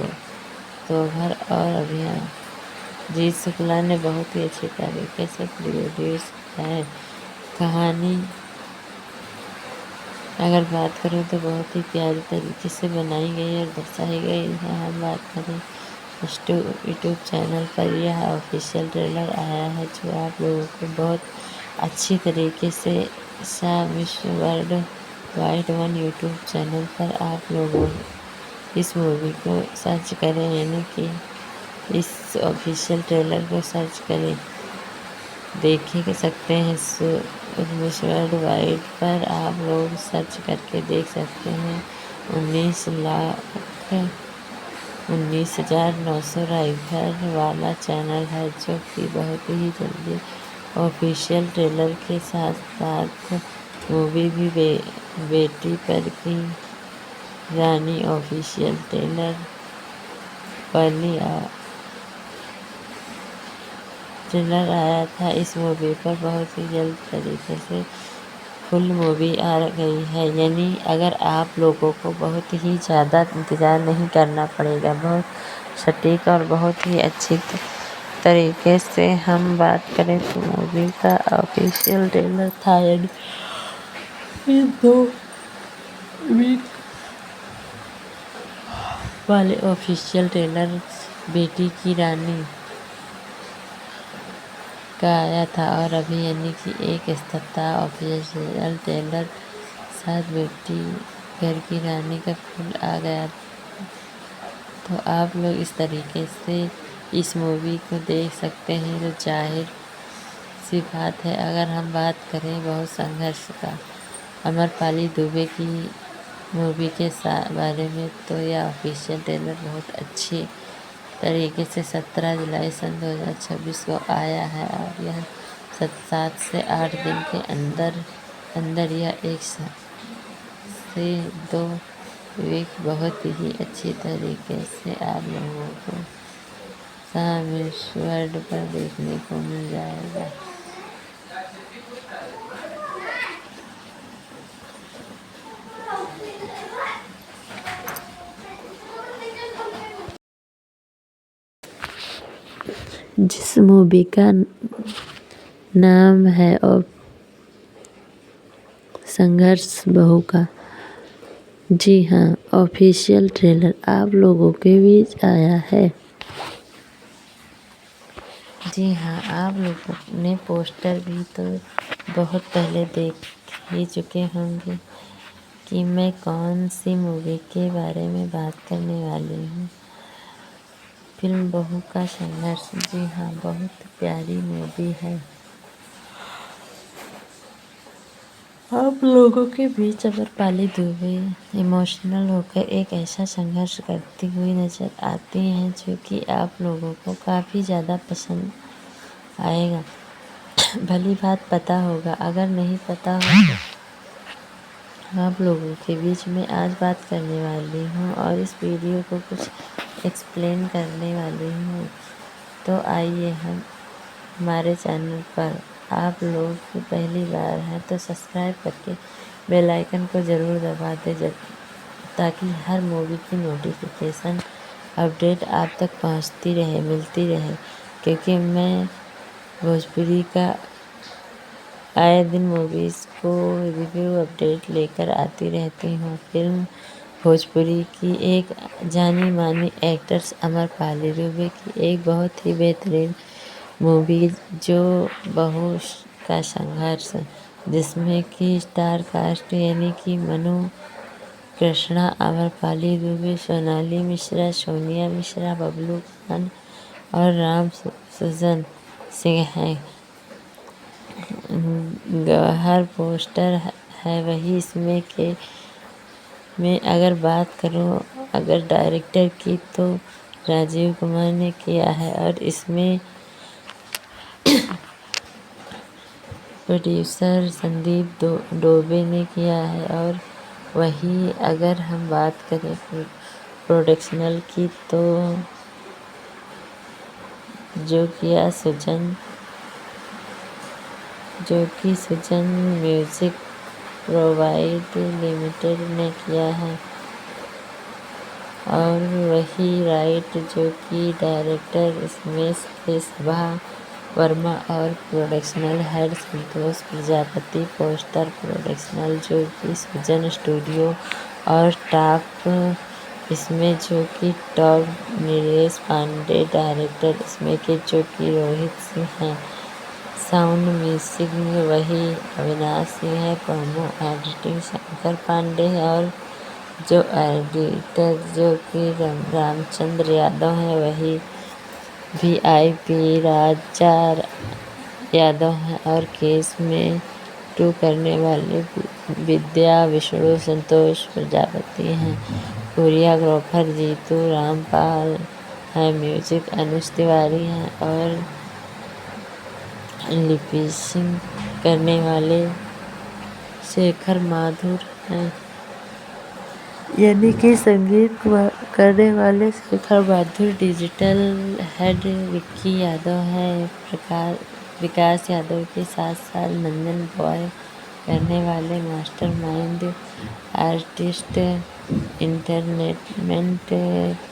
तोभर और अभियान जीत शुक्ला ने बहुत ही अच्छी तरीके से प्रोड्यूस किया है। कहानी अगर बात करूँ तो बहुत ही प्यारी तरीके से बनाई गई और दर्शाई गई है। हम बात करें यूट्यूब चैनल पर यह ऑफिशियल ट्रेलर आया है जो आप लोगों को बहुत अच्छी तरीके से miss world wide 1 YouTube channel पर आप लोगों इस मूवी को सर्च करें, यानी कि इस ऑफिशियल ट्रेलर को सर्च करें, देख सकते हैं। मिस वर्ल्ड वाइड पर आप लोग सर्च करके देख सकते हैं। 19,900 राइफर वाला चैनल है जो कि बहुत ही जल्दी ऑफिशियल ट्रेलर के साथ साथ मूवी भी बेटी पर की रानी ऑफिशियल ट्रेलर आया था। इस मूवी पर बहुत ही जल्द तरीके से फुल मूवी आ गई है, यानी अगर आप लोगों को बहुत ही ज़्यादा इंतज़ार नहीं करना पड़ेगा। बहुत सटीक और बहुत ही अच्छी तरीके से हम बात करें तो मूवी का ऑफिशियल ट्रेलर था, यानी 2 वीक वाले ऑफिशियल ट्रेलर बेटी की रानी का आया था और अभी यानी कि एक सप्ताह ऑफिशियल ट्रेलर साथ बेटी घर की रानी का फुल आ गया। तो आप लोग इस तरीके से इस मूवी को देख सकते हैं। तो जाहिर सी बात है, अगर हम बात करें बहुत संघर्ष का अमरपाली दुबे की मूवी के बारे में, तो यह ऑफिशियल ट्रेलर बहुत अच्छी तरीके से 17 जुलाई सन 2026 को आया है और यह 7 से 8 दिन के अंदर यह 1 से 2 वीक बहुत ही अच्छी तरीके से आप लोगों को मिस वर्ल्ड पर देखने को मिल जाएगा। जिस मूवी का नाम है और संघर्ष बहू का, जी हाँ, ऑफिशियल ट्रेलर आप लोगों के बीच आया है। जी हाँ, आप लोगों ने पोस्टर भी तो बहुत पहले देख ही चुके होंगे कि मैं कौन सी मूवी के बारे में बात करने वाली हूँ। फिल्म बहू का संघर्ष। जी हाँ, बहुत प्यारी मूवी है। आप लोगों के बीच अमरपाली दुबे इमोशनल होकर एक ऐसा संघर्ष करती हुई नजर आती हैं जो कि आप लोगों को काफ़ी ज़्यादा पसंद आएगा। भली बात पता होगा, अगर नहीं पता हो तो आप लोगों के बीच में आज बात करने वाली हूँ और इस वीडियो को कुछ एक्सप्लेन करने वाली हूँ। तो आइए हम हमारे चैनल पर आप लोग पहली बार हैं तो सब्सक्राइब करके बेल आइकन को ज़रूर दबा दें ताकि हर मूवी की नोटिफिकेशन अपडेट आप तक पहुंचती रहे, मिलती रहे, क्योंकि मैं भोजपुरी का आए दिन मूवीज़ को रिव्यू अपडेट लेकर आती रहती हूँ। फिल्म भोजपुरी की एक जानी मानी एक्ट्रेस अमरपाली दुबे की एक बहुत ही बेहतरीन मूवी जो बहू का संघर्ष, जिसमें कि स्टार कास्ट यानी कि मनु कृष्णा, अमरपाली दुबे, सोनाली मिश्रा, सोनिया मिश्रा, बबलू खान और राम सुजन सिंह हैं। गवाहर पोस्टर है वही इसमें के मैं अगर बात करूं अगर डायरेक्टर की तो राजीव कुमार ने किया है और इसमें प्रोड्यूसर संदीप डोबे ने किया है। और वही अगर हम बात करें प्रोडक्शनल की तो जो कि सुजन म्यूजिक प्रोवाइड लिमिटेड ने किया है। और वही राइट जो कि डायरेक्टर स्मेश के सभा वर्मा और प्रोडक्शनल हेड संतोष प्रजापति। पोस्टर प्रोडक्शनल जो कि सुजन स्टूडियो और टॉप इसमें जो कि टॉप नीलेश पांडे, डायरेक्टर इसमें के जो कि रोहित सिंह हैं। साउंड म्यूजिक में वही अविनाश सिंह है। प्रोमो एडिटिंग शंकर पांडे है और जो एडिटर जो कि रामचंद्र यादव हैं वही VIP राजा यादव हैं। और केस में 2 करने वाले विद्या विष्णु संतोष प्रजापति हैं। कोरियोग्राफर जीतू रामपाल है। म्यूजिक अनुज तिवारी हैं और लिपिसिंग करने वाले शेखर माथुर हैं, यानी कि संगीत करने वाले शेखर माथुर। डिजिटल हेड विक्की यादव है। विकास यादव के साथ नंदन बॉय करने वाले master mind artist entertainment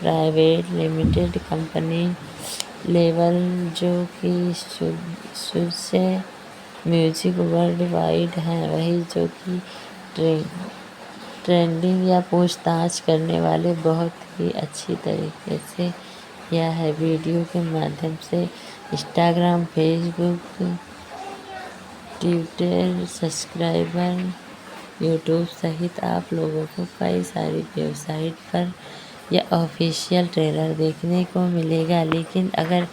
private limited company level जो कि से म्यूजिक वर्ल्ड वाइड है। वही जो कि ट्रेंडिंग या पूछताछ करने वाले बहुत ही अच्छी तरीके से किया है। वीडियो के माध्यम से Instagram, Facebook, Twitter, subscriber, YouTube सहित आप लोगों को कई सारी वेबसाइट पर यह ऑफिशियल ट्रेलर देखने को मिलेगा। लेकिन अगर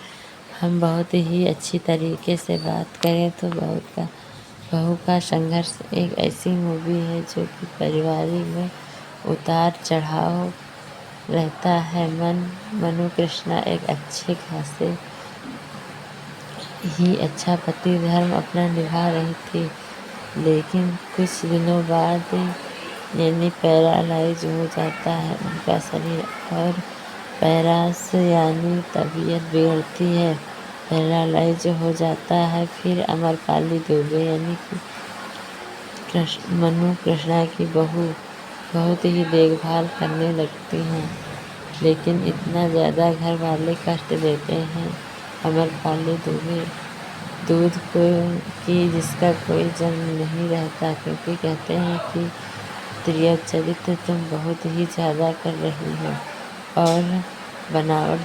हम बहुत ही अच्छी तरीके से बात करें तो बहू का संघर्ष एक ऐसी मूवी है जो कि पारिवारिक में उतार चढ़ाव रहता है। मनु कृष्णा एक अच्छे खासे ही अच्छा पति धर्म अपना निभा रही थी, लेकिन कुछ दिनों बाद यानी पैरालाइज हो जाता है उनका शरीर और पैरास यानी तबीयत बिगड़ती है, पैरालाइज हो जाता है। फिर अमरपाली दुबे यानी कि मनु कृष्णा की बहू बहुत ही देखभाल करने लगती हैं, लेकिन इतना ज़्यादा घर वाले कष्ट देते हैं अमरपाली दुबे दूध को कि जिसका कोई जन्म नहीं रहता, क्योंकि कहते हैं कि प्रिय चरित्र तुम बहुत ही ज़्यादा कर रही हो। और बनावट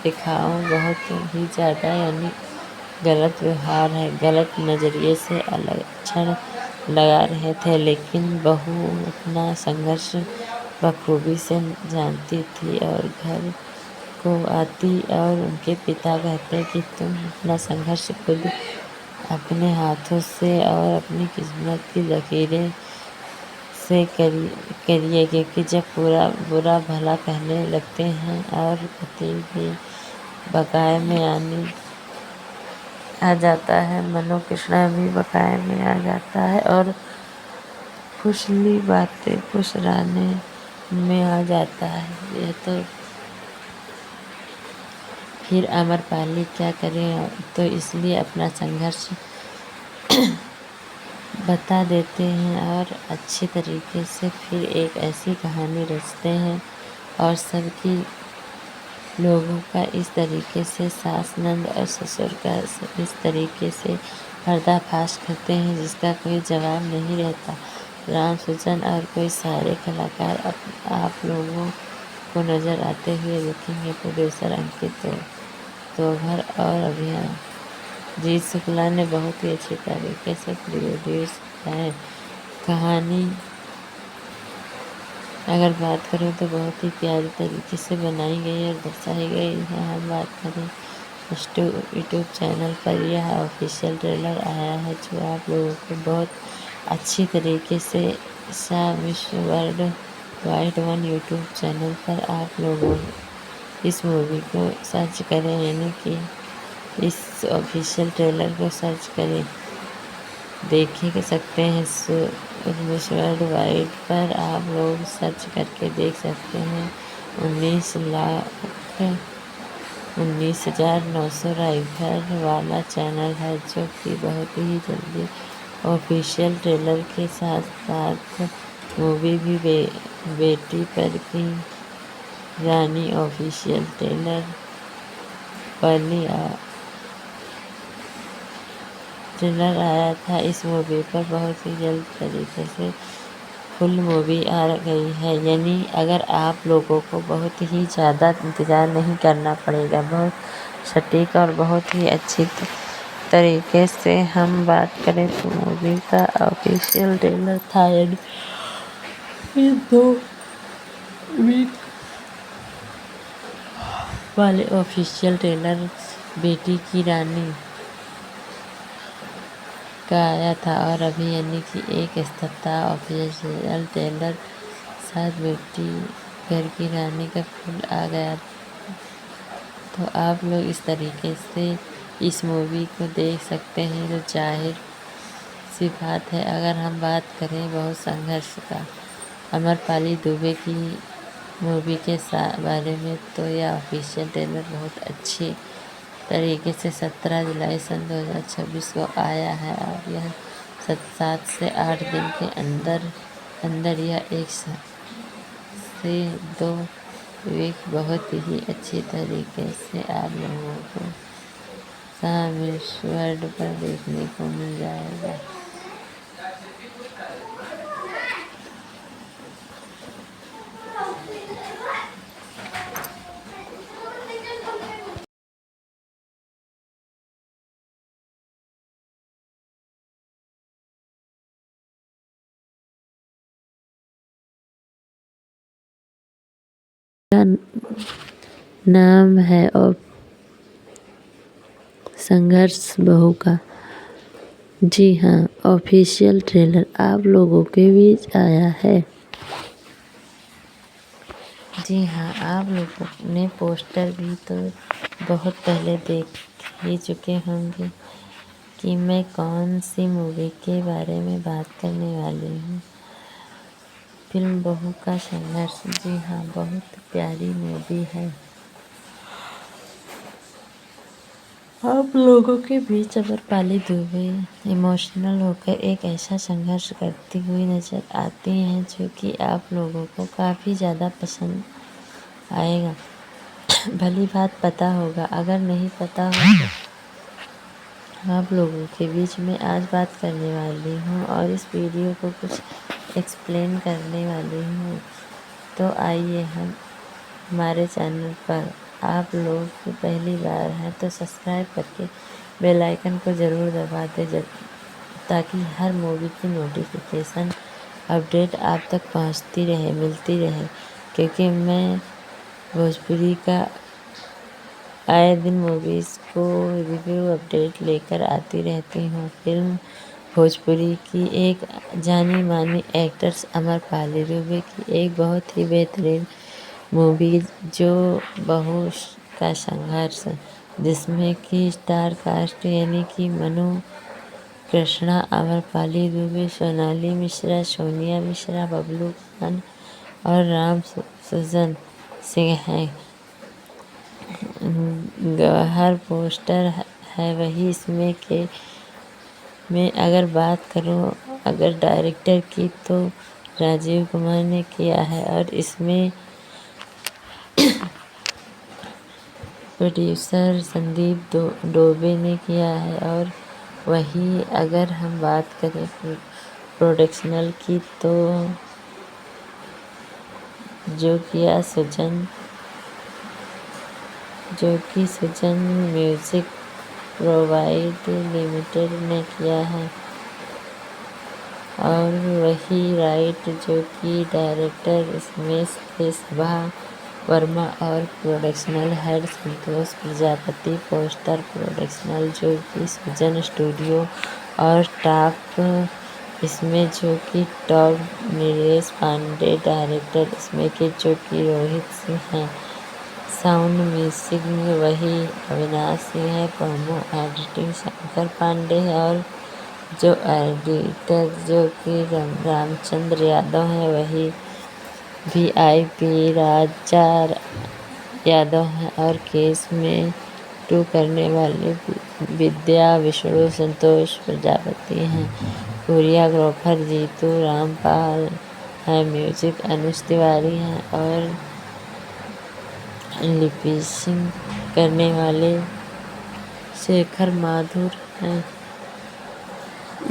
दिखाओ बहुत ही ज़्यादा यानी गलत व्यवहार है, गलत नज़रिए से लक्षण लगा रहे थे, लेकिन बहू अपना संघर्ष बखूबी से जानती थी और घर को आती और उनके पिता कहते कि तुम अपना संघर्ष खुद अपने हाथों से और अपनी किस्मत की लकीरें से करिए, क्योंकि जब पूरा बुरा भला कहने लगते हैं और पति भी बकाए में आ जाता है, मनोकृष्णा भी बकाए में आ जाता है और फुसली बातें फुसराने में आ जाता है। यह तो फिर अमरपाली क्या करें, तो इसलिए अपना संघर्ष बता देते हैं और अच्छी तरीके से फिर एक ऐसी कहानी रचते हैं और सबकी लोगों का इस तरीके से सास नंद और ससुर का इस तरीके से पर्दाफाश करते हैं जिसका कोई जवाब नहीं रहता। राम सुजन और कोई सारे कलाकार आप लोगों को नज़र आते हुए दिखेंगे। प्रोड्यूसर अंकित तोभर और अभियान जीत शुक्ला ने बहुत ही अच्छी तरीके से प्रोड्यूस किया है। कहानी अगर बात करें तो बहुत ही प्यारी तरीके से बनाई गई और दर्शाई गई है। हम बात करें यूट्यूब चैनल पर यह ऑफिशियल ट्रेलर आया है जो आप लोगों को बहुत अच्छी तरीके से miss world wide one YouTube channel पर आप लोगों इस मूवी को सर्च करें, यानी कि इस ऑफिशियल ट्रेलर को सर्च करें, देख सकते हैं। मिस वर्ल्ड वाइड पर आप लोग सर्च करके देख सकते हैं। 19,900 राइफर वाला चैनल है जो कि बहुत ही जल्दी ऑफिशियल ट्रेलर के साथ साथ मूवी भी बेटी पर की रानी ऑफिशियल ट्रेलर आया था। इस मूवी पर बहुत ही जल्द तरीके से फुल मूवी आ गई है, यानी अगर आप लोगों को बहुत ही ज़्यादा इंतज़ार नहीं करना पड़ेगा। बहुत सटीक और बहुत ही अच्छी तरीके से हम बात करें तो मूवी का ऑफिशियल ट्रेलर था, यानी 2 वीक वाले ऑफिशियल ट्रेलर बेटी की रानी का आया था और अभी यानी कि एक सप्ताह ऑफिशियल ट्रेलर साथ बेटी घर की रानी का फुल आ गया। तो आप लोग इस तरीके से इस मूवी को देख सकते हैं, जो जाहिर सी बात है। अगर हम बात करें बहुत संघर्ष का अमरपाली दुबे की मूवी के बारे में, तो यह ऑफिशियल ट्रेलर बहुत अच्छी तरीके से 17 जुलाई सन 2026 को आया है और यह 7 से 8 दिन के अंदर यह 1 से 2 वीक बहुत ही अच्छी तरीके से आप लोगों को मिस वर्ल्ड पर देखने को मिल जाएगा। नाम है और संघर्ष बहू का। जी हाँ, ऑफिशियल ट्रेलर आप लोगों के बीच आया है। जी हाँ, आप लोगों ने पोस्टर भी तो बहुत पहले देख ही चुके होंगे कि मैं कौन सी मूवी के बारे में बात करने वाली हूँ। फिल्म बहू का संघर्ष। जी हाँ, बहुत प्यारी मूवी है। आप लोगों के बीच अमरपाली दुबे इमोशनल होकर एक ऐसा संघर्ष करती हुई नजर आती हैं जो कि आप लोगों को काफ़ी ज़्यादा पसंद आएगा। भली बात पता होगा, अगर नहीं पता हो तो आप लोगों के बीच में आज बात करने वाली हूँ और इस वीडियो को कुछ एक्सप्लेन करने वाली हूँ। तो आइए हम हमारे चैनल पर आप लोग पहली बार हैं तो सब्सक्राइब करके बेल आइकन को ज़रूर दबा दें ताकि हर मूवी की नोटिफिकेशन अपडेट आप तक पहुंचती रहे, मिलती रहे, क्योंकि मैं भोजपुरी का आए दिन मूवीज़ को रिव्यू अपडेट लेकर आती रहती हूँ। फिल्म भोजपुरी की एक जानी मानी एक्ट्रेस अमरपाली दुबे की एक बहुत ही बेहतरीन मूवी जो बहू का संघर्ष, जिसमें कि स्टार कास्ट यानी कि मनु कृष्णा, अमरपाली दुबे, सोनाली मिश्रा, सोनिया मिश्रा, बबलू खान और राम सुजन सिंह हैं। गौहर पोस्टर है वही इसमें के मैं अगर बात करूं अगर डायरेक्टर की तो राजीव कुमार ने किया है और इसमें प्रोड्यूसर संदीप डोबे ने किया है। और वही अगर हम बात करें प्रोडक्शनल की तो जो कि सुजन म्यूजिक प्रोवाइड लिमिटेड ने किया है। और वही राइट जो कि डायरेक्टर स्मेश के सभा वर्मा और प्रोडक्शनल हेड संतोष प्रजापति, पोस्टर प्रोडक्शनल जो कि सुजन स्टूडियो और टॉप इसमें जो कि टॉप नीलेश पांडे, डायरेक्टर इसमें के जो कि रोहित सिंह हैं। साउंड म्यूजिक में वही अविनाश सिंह है, प्रोमो एडिटिंग शंकर पांडे है और जो एडिटर जो कि रामचंद्र यादव हैं वही VIP राजा यादव हैं। और केस में 2 करने वाले विद्या विष्णु संतोष प्रजापति हैं। कोरियोग्राफर जीतू रामपाल है, म्यूजिक अनुज तिवारी हैं और लिपिसिंग करने वाले शेखर माथुर हैं,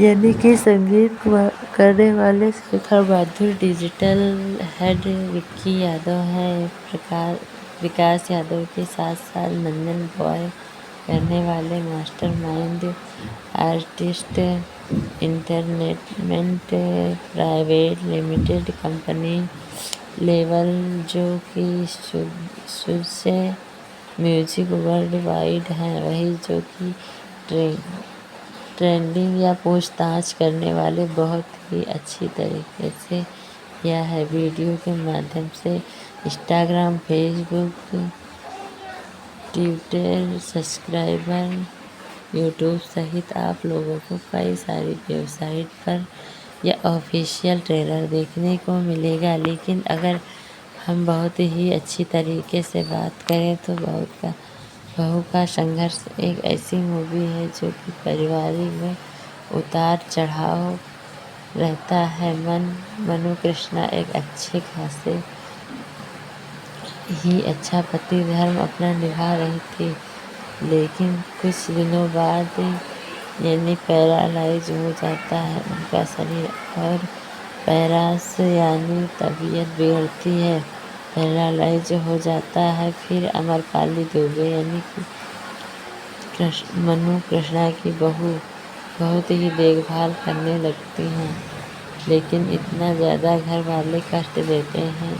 यानी कि संगीत करने वाले शेखर माथुर। डिजिटल हेड विक्की यादव है, विकास यादव के साथ साथ नंदन बॉय करने वाले master mind artist entertainment private limited company level जो कि शुद्ध से म्यूजिक वर्ल्ड वाइड है, वही जो कि ट्रेंडिंग या पूछताछ करने वाले बहुत ही अच्छी तरीके से किया है। वीडियो के माध्यम से Instagram, Facebook, Twitter, subscriber, YouTube सहित आप लोगों को कई सारी वेबसाइट पर यह ऑफिशियल ट्रेलर देखने को मिलेगा। लेकिन अगर हम बहुत ही अच्छी तरीके से बात करें तो बहू का संघर्ष एक ऐसी मूवी है जो कि पारिवारिक में उतार चढ़ाव रहता है। मनु कृष्णा एक अच्छे खासे ही अच्छा पति धर्म अपना निभा रही थी, लेकिन कुछ दिनों बाद यानी पैरालाइज हो जाता है उनका शरीर और पैरास यानी तबीयत बिगड़ती है, पैरालाइज हो जाता है। फिर अमरपाली दुबे यानी कि मनु कृष्णा की बहू बहुत ही देखभाल करने लगती हैं, लेकिन इतना ज़्यादा घर वाले कष्ट देते हैं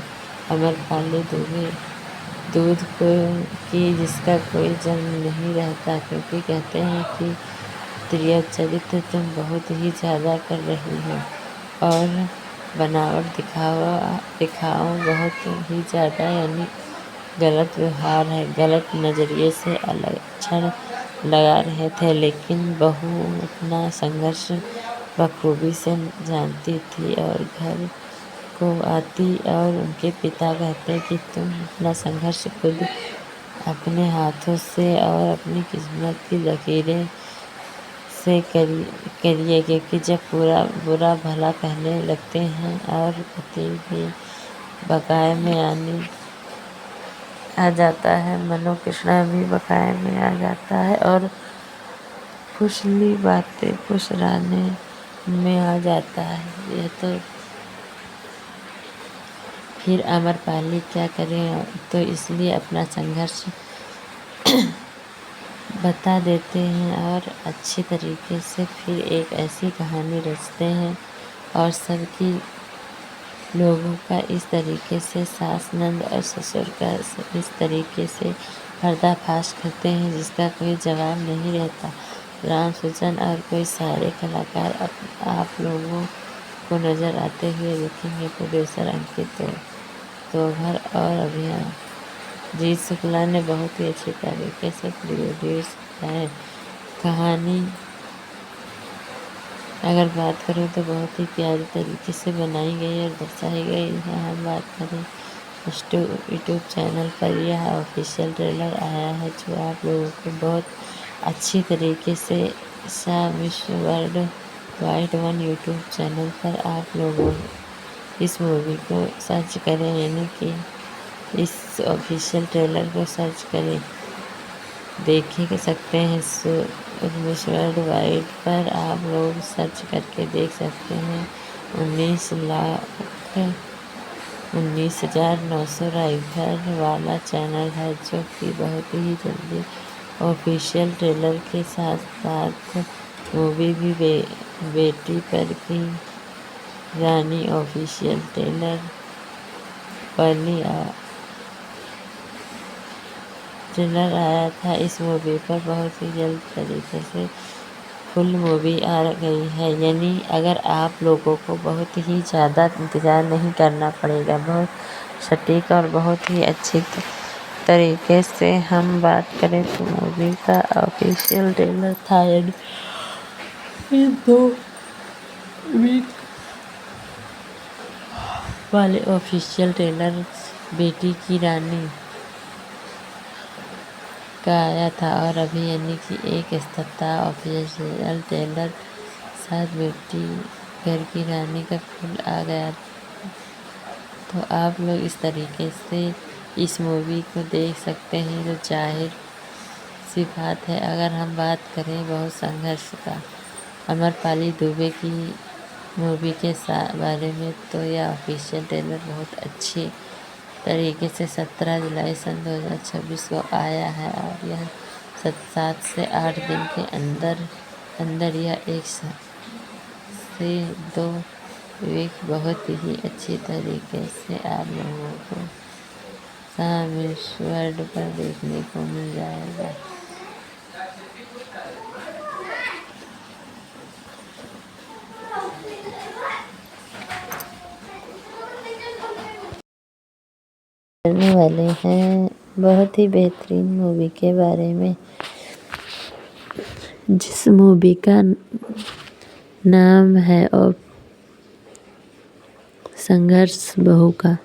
अमरपाली दुबे दूध को कि जिसका कोई जन्म नहीं रहता, क्योंकि कहते हैं कि स्त्रीय चरित्र तुम बहुत ही ज़्यादा कर रही हो और बनावट दिखाओ बहुत ही ज़्यादा, यानी गलत व्यवहार है, गलत नज़रिए से लक्षण लगा रहे थे। लेकिन बहू अपना संघर्ष बखूबी से जानती थी और घर को आती और उनके पिता कहते कि तुम अपना संघर्ष खुद अपने हाथों से और अपनी किस्मत की लकीरें से करिए, क्योंकि जब पूरा बुरा भला कहने लगते हैं और पति भी बकाए में आ जाता है, मनु कृष्णा भी बकाए में आ जाता है और फुसली बातें फुसलाने में आ जाता है। फिर अमरपाली क्या करें, तो इसलिए अपना संघर्ष बता देते हैं और अच्छी तरीके से फिर एक ऐसी कहानी रचते हैं और सबकी लोगों का इस तरीके से सास नंद और ससुर का इस तरीके से पर्दाफाश करते हैं जिसका कोई जवाब नहीं रहता। राम सुजन और कोई सारे कलाकार आप लोगों को नज़र आते हुए दिखेंगे। प्रोड्यूसर अंकित तोहर और अभियान जीत शुक्ला ने बहुत ही अच्छी तरीके से प्रोड्यूस किया है। कहानी अगर बात करूँ तो बहुत ही प्यारी तरीके से बनाई गई और दर्शाई गई है। हम बात करें यूट्यूब चैनल पर यह ऑफिशियल ट्रेलर आया है जो आप लोगों को बहुत अच्छी तरीके से miss world wide one YouTube channel पर आप लोगों इस मूवी को सर्च करें, यानी कि इस ऑफिशियल ट्रेलर को सर्च करें, देख सकते हैं। मिस वर्ल्ड वाइड पर आप लोग सर्च करके देख सकते हैं। 19,900 राइफर वाला चैनल है जो कि बहुत ही जल्दी ऑफिशियल ट्रेलर के साथ साथ मूवी भी बेटी पर की रानी ऑफिशियल ट्रेलर आया था। इस मूवी पर बहुत ही जल्द तरीके से फुल मूवी आ गई है, यानी अगर आप लोगों को बहुत ही ज़्यादा इंतज़ार नहीं करना पड़ेगा। बहुत सटीक और बहुत ही अच्छी तरीके से हम बात करें तो मूवी का ऑफिशियल ट्रेलर था, यानी 2 वीक वाले ऑफिशियल ट्रेलर बेटी की रानी का आया था और अभी यानी कि एक सप्ताह ऑफिशियल ट्रेलर साथ बेटी घर की रानी का फुल आ गया। तो आप लोग इस तरीके से इस मूवी को देख सकते हैं, जो जाहिर सी बात है। अगर हम बात करें बहुत संघर्ष का अमरपाली दुबे की मूवी के बारे में, तो यह ऑफिशियल ट्रेलर बहुत अच्छी तरीके से 17 जुलाई सन 2026 को आया है और यह 7 से 8 दिन के अंदर यह 1 से 2 वीक बहुत ही अच्छी तरीके से आप लोगों को मिस वर्ल्ड पर देखने को मिल जाएगा। करने वाले हैं बहुत ही बेहतरीन मूवी के बारे में, जिस मूवी का नाम है और संघर्ष बहू का।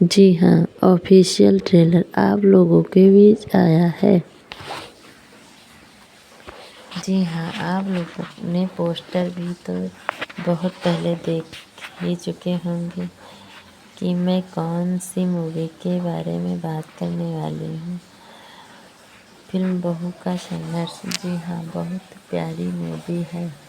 जी हाँ, ऑफिशियल ट्रेलर आप लोगों के बीच आया है। जी हाँ, आप लोगों ने पोस्टर भी तो बहुत पहले देख ही चुके होंगे कि मैं कौन सी मूवी के बारे में बात करने वाली हूँ। फिल्म बहू का संघर्ष। जी हाँ, बहुत प्यारी मूवी है।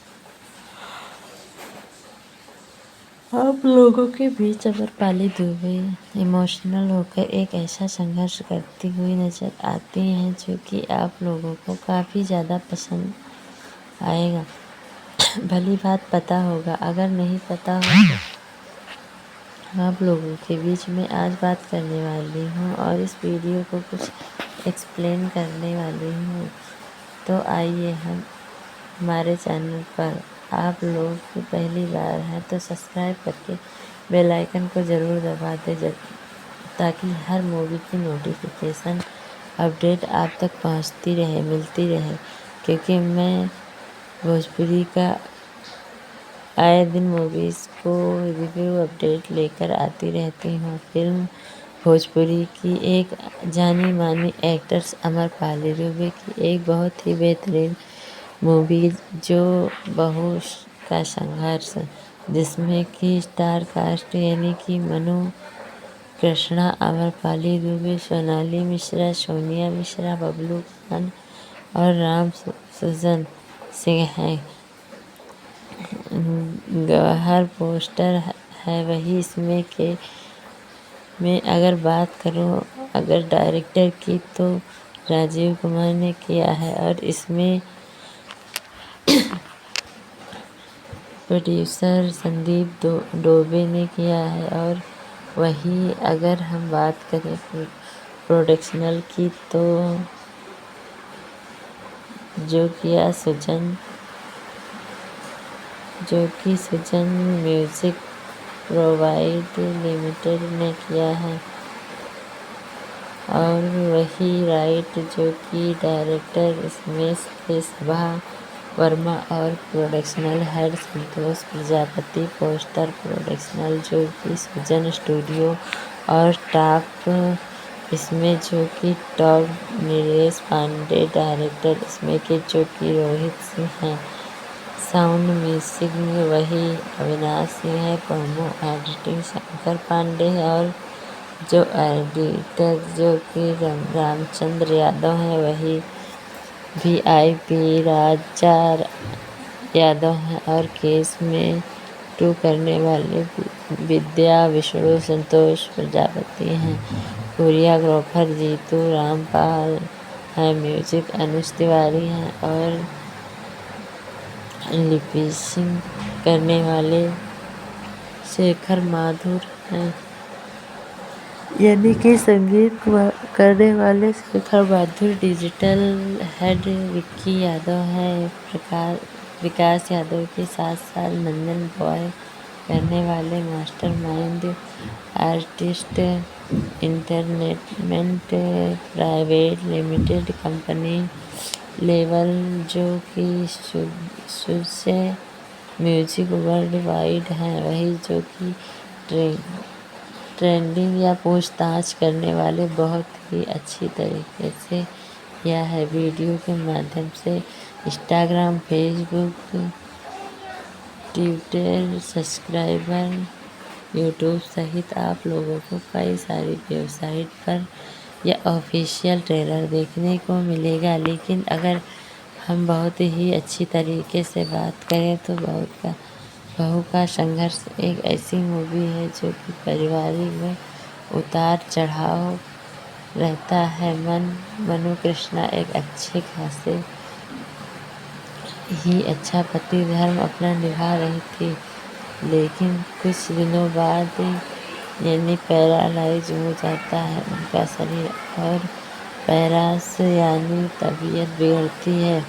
आप लोगों के बीच अमरपाली दुबे इमोशनल होकर एक ऐसा संघर्ष करती हुई नजर आती हैं जो कि आप लोगों को काफ़ी ज़्यादा पसंद आएगा। भली बात पता होगा, अगर नहीं पता हो तो आप लोगों के बीच में आज बात करने वाली हूँ और इस वीडियो को कुछ एक्सप्लेन करने वाली हूँ। तो आइए हम हमारे चैनल पर आप लोग की पहली बार है तो सब्सक्राइब करके बेल आइकन को ज़रूर दबा दें ताकि हर मूवी की नोटिफिकेशन अपडेट आप तक पहुंचती रहे, मिलती रहे, क्योंकि मैं भोजपुरी का आए दिन मूवीज़ को रिव्यू अपडेट लेकर आती रहती हूँ। फिल्म भोजपुरी की एक जानी मानी एक्ट्रेस अमरपाली दुबे की एक बहुत ही बेहतरीन मूवी जो बहू का संघर्ष, जिसमें कि स्टार कास्ट यानी कि मनु कृष्णा, अमरपाली दुबे, सोनाली मिश्रा, सोनिया मिश्रा, बबलू खान और राम सुजन सिंह हैं। गवाहर पोस्टर है वही इसमें के में अगर बात करूँ अगर डायरेक्टर की तो राजीव कुमार ने किया है और इसमें प्रोड्यूसर संदीप डोबे ने किया है। और वहीं अगर हम बात करें प्रोडक्शनल की तो जो कि सुजन म्यूजिक प्रोवाइड लिमिटेड ने किया है। और वही राइट जो कि डायरेक्टर स्मेश के सभा वर्मा और प्रोडक्शनल हेड संतोष प्रजापति, पोस्टर प्रोडक्शनल जो कि सुजन स्टूडियो और टॉप इसमें जो कि टॉप नीलेश पांडे, डायरेक्टर इसमें के जो कि रोहित सिंह हैं। साउंड मिक्सिंग वही अविनाश सिंह है, प्रोमो एडिटिंग शंकर पांडे है और जो एडिटर जो कि रामचंद्र यादव हैं वही VIP राजा यादव हैं। और केस में 2 करने वाले विद्या विष्णु संतोष प्रजापति हैं। कोरियोग्राफर जीतू रामपाल हैं, म्यूजिक अनुज तिवारी हैं और लिपिसिंग करने वाले शेखर माथुर हैं, यानी कि संगीत करने वाले शेखर माथुर। डिजिटल हेड विक्की यादव है, विकास यादव के साथ साथ नंदन बॉय करने वाले master mind artist entertainment private limited company level जो कि सुसे म्यूजिक वर्ल्ड वाइड है। वही जो कि ट्रेंडिंग या पूछताछ करने वाले बहुत ही अच्छी तरीके से यह है वीडियो के माध्यम से Instagram, Facebook, Twitter, subscriber, YouTube सहित आप लोगों को कई सारी वेबसाइट पर यह ऑफिशियल ट्रेलर देखने को मिलेगा। लेकिन अगर हम बहुत ही अच्छी तरीके से बात करें तो बहू का संघर्ष एक ऐसी मूवी है जो कि पारिवारिक में उतार चढ़ाव रहता है। मनु कृष्णा एक अच्छे खासे ही अच्छा पति धर्म अपना निभा रही थी, लेकिन कुछ दिनों बाद यानी पैरालाइज हो जाता है उनका शरीर और पैरास यानी तबीयत बिगड़ती है,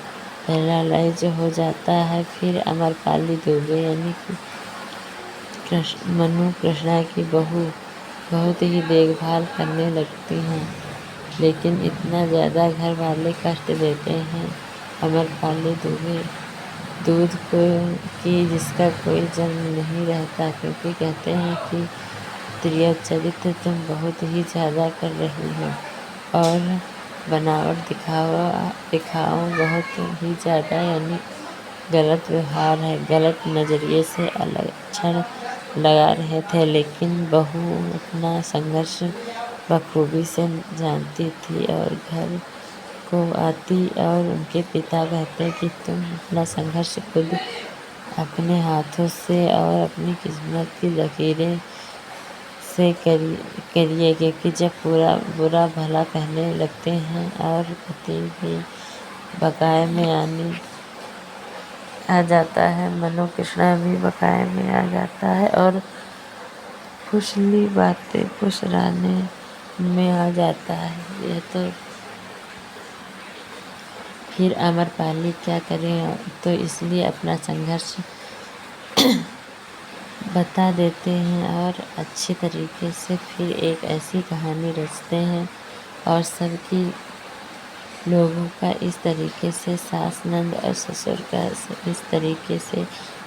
पैरालाइज हो जाता है। फिर अमरपाली दुबे यानी कि मनु कृष्णा की बहू बहुत ही देखभाल करने लगती हैं, लेकिन इतना ज़्यादा घर वाले कष्ट देते हैं अमरपाली दुबे दूध को कि जिसका कोई जन्म नहीं रहता, क्योंकि कहते हैं कि स्त्रीय चरित्र तुम बहुत ही ज़्यादा कर रही हो और बनावट दिखाओ बहुत ही ज़्यादा, यानी गलत व्यवहार है, गलत नज़रिए से लक्षण लगा रहे थे। लेकिन बहू अपना संघर्ष बखूबी से जानती थी और घर को आती और उनके पिता कहते कि तुम अपना संघर्ष खुद अपने हाथों से और अपनी किस्मत की लकीरें से करिए, क्योंकि जब पूरा बुरा भला कहने लगते हैं और पति भी बकाए में आ जाता है, मनु कृष्णा भी बकाए में आ जाता है और फुसली बातें फुसलाने में आ जाता है। यह तो फिर अमरपाली क्या करें, तो इसलिए अपना संघर्ष बता देते हैं और अच्छी तरीके से फिर एक ऐसी कहानी रचते हैं और सबकी लोगों का इस तरीके से सास, नंद और ससुर का इस तरीके से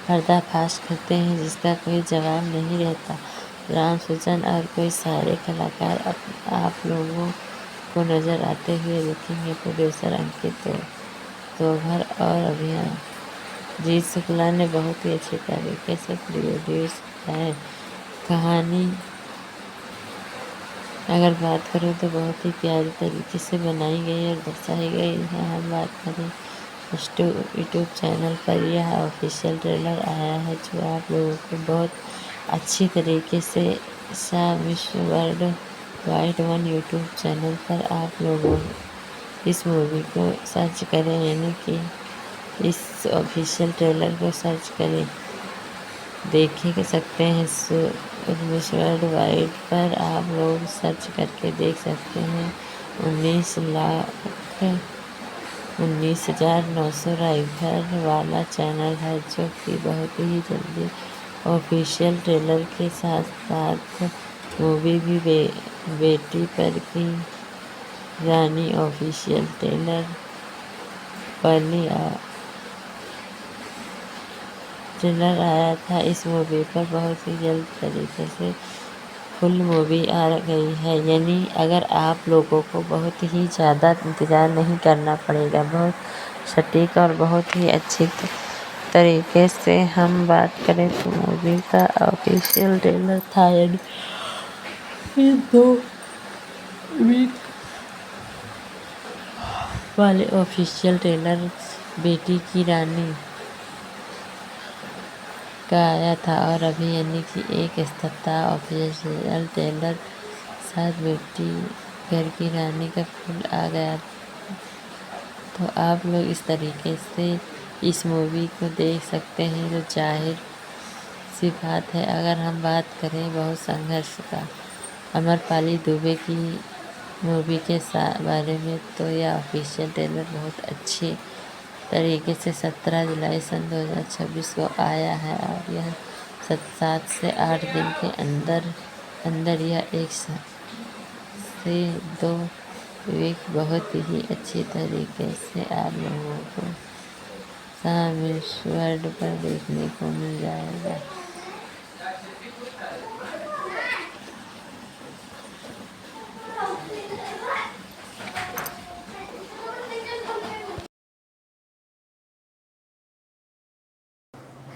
पर्दाफाश करते हैं जिसका कोई जवाब नहीं रहता। राम सुजन और कोई सारे कलाकार आप लोगों को नज़र आते हुए दिखेंगे। प्रोड्यूसर अंकित तोभर और अभियान जीत शुक्ला ने बहुत ही अच्छे तरीके से प्रोड्यूस किया है। कहानी अगर बात करूँ तो बहुत ही प्यारी तरीके से बनाई गई और दर्शाई गई है। हम बात करें यूट्यूब चैनल पर यह ऑफिशियल ट्रेलर आया है जो आप लोगों को बहुत अच्छी तरीके से miss world wide one YouTube channel पर आप लोगों इस मूवी को सर्च करें, यानी कि इस ऑफिशियल ट्रेलर को सर्च करें, देख सकते हैं। मिस वर्ल्ड वाइड पर आप लोग सर्च करके देख सकते हैं। 19,900 राइफर वाला चैनल है, जो कि बहुत ही जल्दी ऑफिशियल ट्रेलर के साथ साथ मूवी भी बेटी पर की रानी ऑफिशियल ट्रेलर आया था। इस मूवी पर बहुत ही जल्द तरीके से फुल मूवी आ गई है, यानी अगर आप लोगों को बहुत ही ज़्यादा इंतज़ार नहीं करना पड़ेगा। बहुत सटीक और बहुत ही अच्छी तरीके से हम बात करें तो मूवी का ऑफिशियल ट्रेलर था, यानी 2 वीक वाले ऑफिशियल ट्रेलर बेटी की रानी का आया था, और अभी यानी कि एक सप्ताह ऑफिशियल ट्रेलर साथ बेटी घर की रानी का फुल आ गया। तो आप लोग इस तरीके से इस मूवी को देख सकते हैं, जो जाहिर सी बात है। अगर हम बात करें बहुत संघर्ष का अमरपाली दुबे की मूवी के बारे में, तो यह ऑफिशियल ट्रेलर बहुत अच्छी तरीके से 17 जुलाई सन 2026 को आया है, और यह 7 से 8 दिन के अंदर यह 1 से 2 वीक बहुत ही अच्छी तरीके से आप लोगों को मिस वर्ल्ड पर देखने को मिल जाएगा।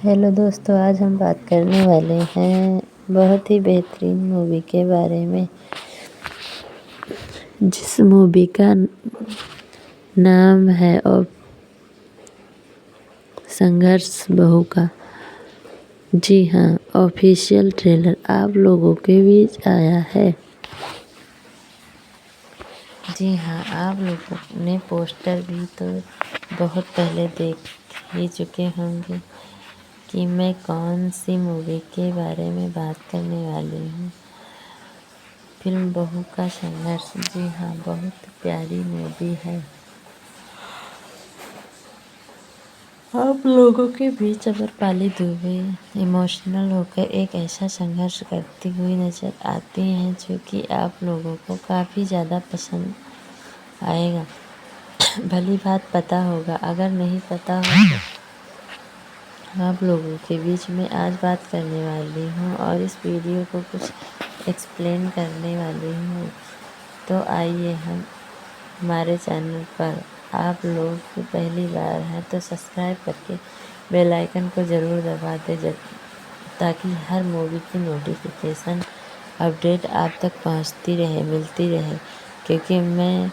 हेलो दोस्तों, आज हम बात करने वाले हैं बहुत ही बेहतरीन मूवी के बारे में, जिस मूवी का नाम है और संघर्ष बहू का। जी हाँ, ऑफिशियल ट्रेलर आप लोगों के बीच आया है। जी हाँ, आप लोगों ने पोस्टर भी तो बहुत पहले देख ही चुके होंगे कि मैं कौन सी मूवी के बारे में बात करने वाली हूँ। फिल्म बहू का संघर्ष। जी हाँ, बहुत प्यारी मूवी है। आप लोगों के बीच अमरपाली दुबे इमोशनल होकर एक ऐसा संघर्ष करती हुई नजर आती हैं, जो कि आप लोगों को काफ़ी ज़्यादा पसंद आएगा। भली बात पता होगा, अगर नहीं पता हो तो आप लोगों के बीच में आज बात करने वाली हूँ और इस वीडियो को कुछ एक्सप्लेन करने वाली हूँ। तो आइए हम हमारे चैनल पर आप लोग पहली बार हैं तो सब्सक्राइब करके बेल आइकन को ज़रूर दबा दें, ताकि हर मूवी की नोटिफिकेशन अपडेट आप तक पहुंचती रहे, मिलती रहे। क्योंकि मैं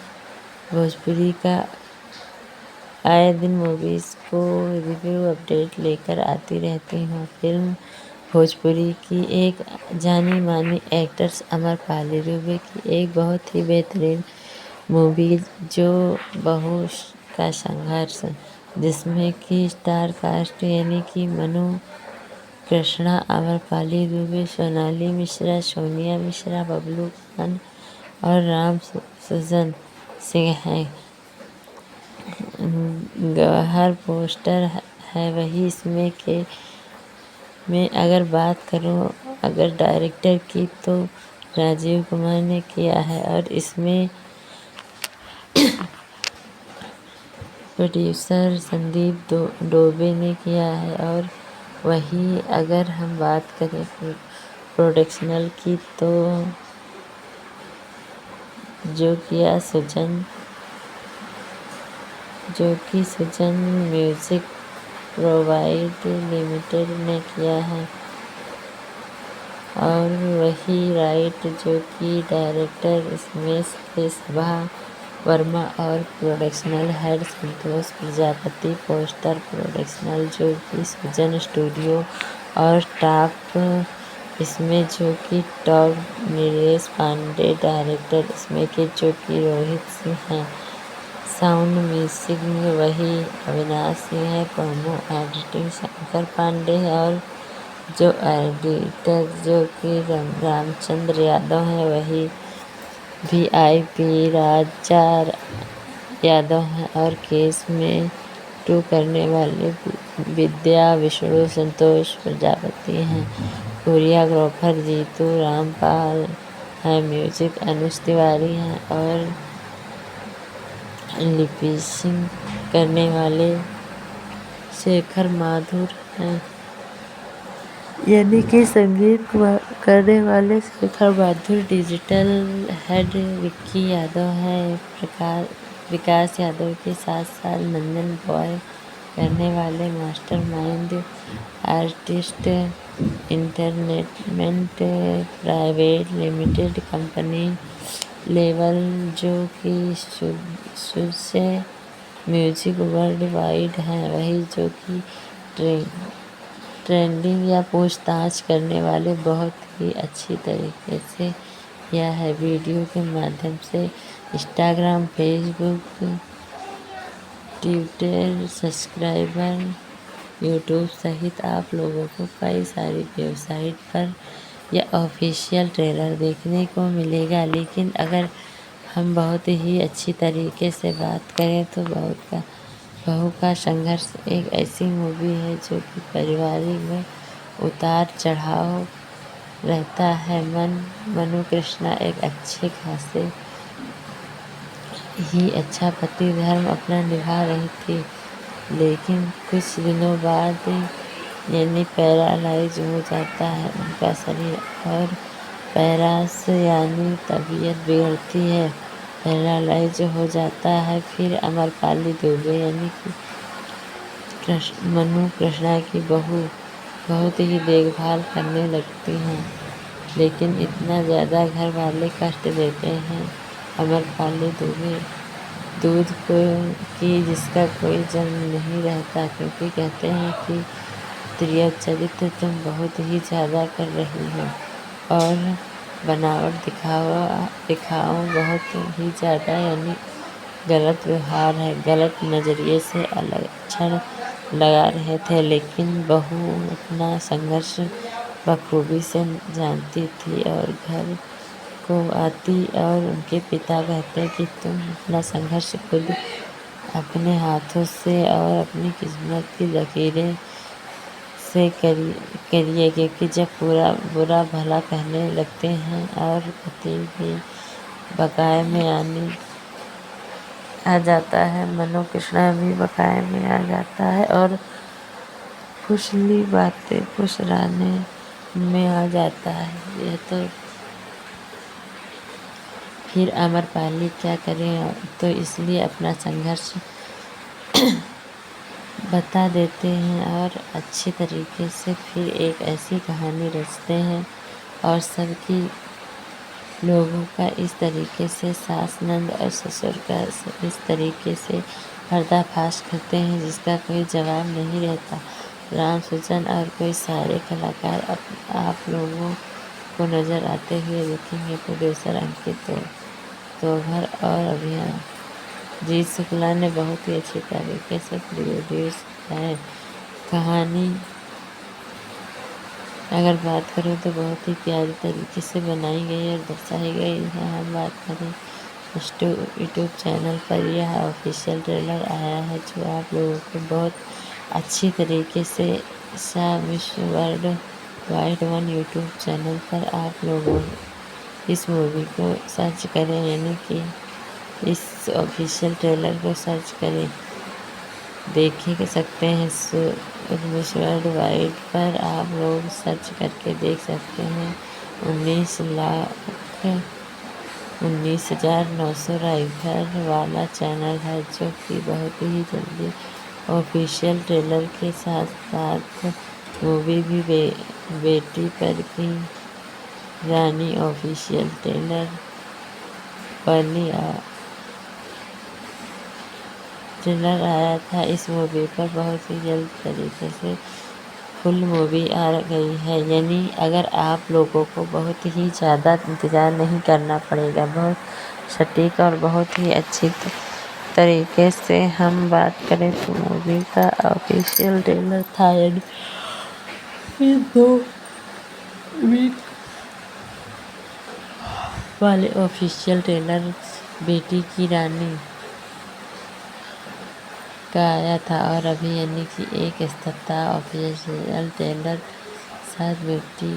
भोजपुरी का आए दिन मूवीज़ को रिव्यू अपडेट लेकर आती रहती हूँ। फिल्म भोजपुरी की एक जानी मानी एक्ट्रेस अमरपाली दुबे की एक बहुत ही बेहतरीन मूवी, जो बहू का संघर्ष, जिसमें कि स्टार कास्ट यानी कि मनु कृष्णा, अमरपाली दुबे, सोनाली मिश्रा, सोनिया मिश्रा, बबलू खान और राम सुजन सिंह हैं। गवाहर पोस्टर है वही इसमें के मैं अगर बात करूं अगर डायरेक्टर की, तो राजीव कुमार ने किया है, और इसमें प्रोड्यूसर संदीप डोबे ने किया है। और वही अगर हम बात करें प्रोडक्शनल की, तो जो कि सुजन म्यूजिक प्रोवाइड लिमिटेड ने किया है। और वही राइट जो कि डायरेक्टर स्मेश के सभा वर्मा और प्रोडक्शनल हेड संतोष प्रजापति। पोस्टर प्रोडक्शनल जो कि सुजन स्टूडियो और टॉप इसमें जो कि टॉप नीलेश पांडे डायरेक्टर इसमें के जो कि रोहित सिंह हैं। साउंड म्यूजिक में वही अविनाश सिंह है। प्रोमो एडिटिंग शंकर पांडे है और जो एडिटर जो कि रामचंद्र यादव हैं वही VIP राजा यादव हैं और केस में टू करने वाले विद्या विष्णु संतोष प्रजापति हैं। कोरियोग्राफर जीतू रामपाल हैं। म्यूजिक अनुज तिवारी हैं और लिपिसिंग करने वाले शेखर माथुर हैं, यानी कि संगीत करने वाले शेखर माथुर। डिजिटल हेड विक्की यादव है। विकास यादव के 7 साल नंदन बॉय करने वाले master mind artist entertainment private limited company level जो कि से म्यूजिक वर्ल्ड वाइड है। वही जो कि ट्रेंडिंग या पूछताछ करने वाले बहुत ही अच्छी तरीके से यह है वीडियो के माध्यम से Instagram Facebook Twitter subscriber YouTube सहित आप लोगों को कई सारी वेबसाइट पर यह ऑफिशियल ट्रेलर देखने को मिलेगा। लेकिन अगर हम बहुत ही अच्छी तरीके से बात करें तो बहू का संघर्ष एक ऐसी मूवी है जो कि पारिवारिक में उतार चढ़ाव रहता है। मनु कृष्णा एक अच्छे खासे ही अच्छा पति धर्म अपना निभा रही थी, लेकिन कुछ दिनों बाद यानी पैरालाइज हो जाता है उनका शरीर और पैरास यानी तबीयत बिगड़ती है, पैरालाइज हो जाता है। फिर अमरपाली दुबे यानी कि मनु कृष्णा की बहू बहुत ही देखभाल करने लगती हैं, लेकिन इतना ज़्यादा घर वाले कष्ट देते हैं अमरपाली दुबे दूध को कि जिसका कोई जन्म नहीं रहता, क्योंकि कहते हैं कि प्रिय चरित्र तुम बहुत ही ज़्यादा कर रही हो और बनावट दिखाओ बहुत ही ज़्यादा, यानी गलत व्यवहार है, गलत नज़रिए से लक्षण लगा रहे थे। लेकिन बहू अपना संघर्ष बखूबी से जानती थी और घर को आती और उनके पिता कहते कि तुम अपना संघर्ष खुद अपने हाथों से और अपनी किस्मत की लकीरें से करिए, क्योंकि जब पूरा बुरा भला कहने लगते हैं और पति भी बकाए में आ जाता है, मनु कृष्णा भी बकाए में आ जाता है और फुसली बातें फुसलाने में आ जाता है। यह तो फिर अमरपाली क्या करें, तो इसलिए अपना संघर्ष बता देते हैं और अच्छी तरीके से फिर एक ऐसी कहानी रचते हैं और सबकी लोगों का इस तरीके से सास नंद और ससुर का इस तरीके से पर्दाफाश करते हैं जिसका कोई जवाब नहीं रहता। राम सुजन और कोई सारे कलाकार आप लोगों को नज़र आते हुए दिखेंगे। प्रोड्यूसर अंकित तोभर और अभियान जीत शुक्ला ने बहुत ही अच्छी तरीके से प्रोड्यूस किया है। कहानी अगर बात करूँ तो बहुत ही प्यारी तरीके से बनाई गई और दर्शाई गई है। हम बात करें यूट्यूब चैनल पर यह ऑफिशियल ट्रेलर आया है जो आप लोगों को बहुत अच्छी तरीके से विश्व world wide one YouTube channel पर आप लोगों इस मूवी को सर्च करें, यानी कि इस ऑफिशियल ट्रेलर को सर्च करें, देख सकते हैं। विश्व वर्ल्ड वाइड पर आप लोग सर्च करके देख सकते हैं। 19,900 राइफर वाला चैनल है जो कि बहुत ही जल्दी ऑफिशियल ट्रेलर के साथ साथ मूवी भी बेटी पर की रानी ऑफिशियल ट्रेलर आया था। इस मूवी पर बहुत ही जल्द तरीके से फुल मूवी आ गई है, यानी अगर आप लोगों को बहुत ही ज़्यादा इंतज़ार नहीं करना पड़ेगा। बहुत सटीक और बहुत ही अच्छी तरीके से हम बात करें तो मूवी का ऑफिशियल ट्रेलर था, यानी फिर 2 वीक वाले ऑफिशियल ट्रेलर बेटी की रानी का आया था, और अभी यानी कि एक सप्ताह ऑफिशियल ट्रेलर साथ बेटी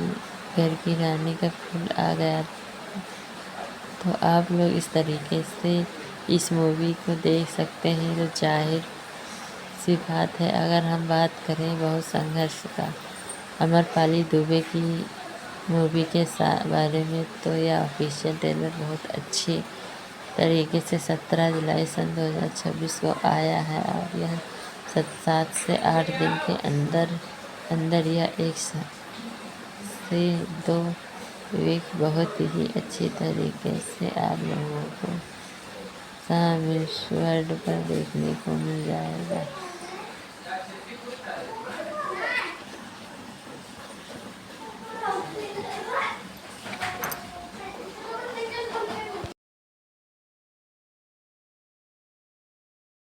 घर की रानी का फुल आ गया। तो आप लोग इस तरीके से इस मूवी को देख सकते हैं। तो जाहिर सी बात है, अगर हम बात करें बहुत संघर्ष का अमरपाली दुबे की मूवी के बारे में, तो यह ऑफिशियल ट्रेलर बहुत अच्छी तरीके से 17 जुलाई सन 2026 को आया है, और यह 7 से 8 दिन के अंदर यह 1 से 2 वीक बहुत ही अच्छी तरीके से आप लोगों को सामिश वर्ल्ड पर देखने को मिल जाएगा।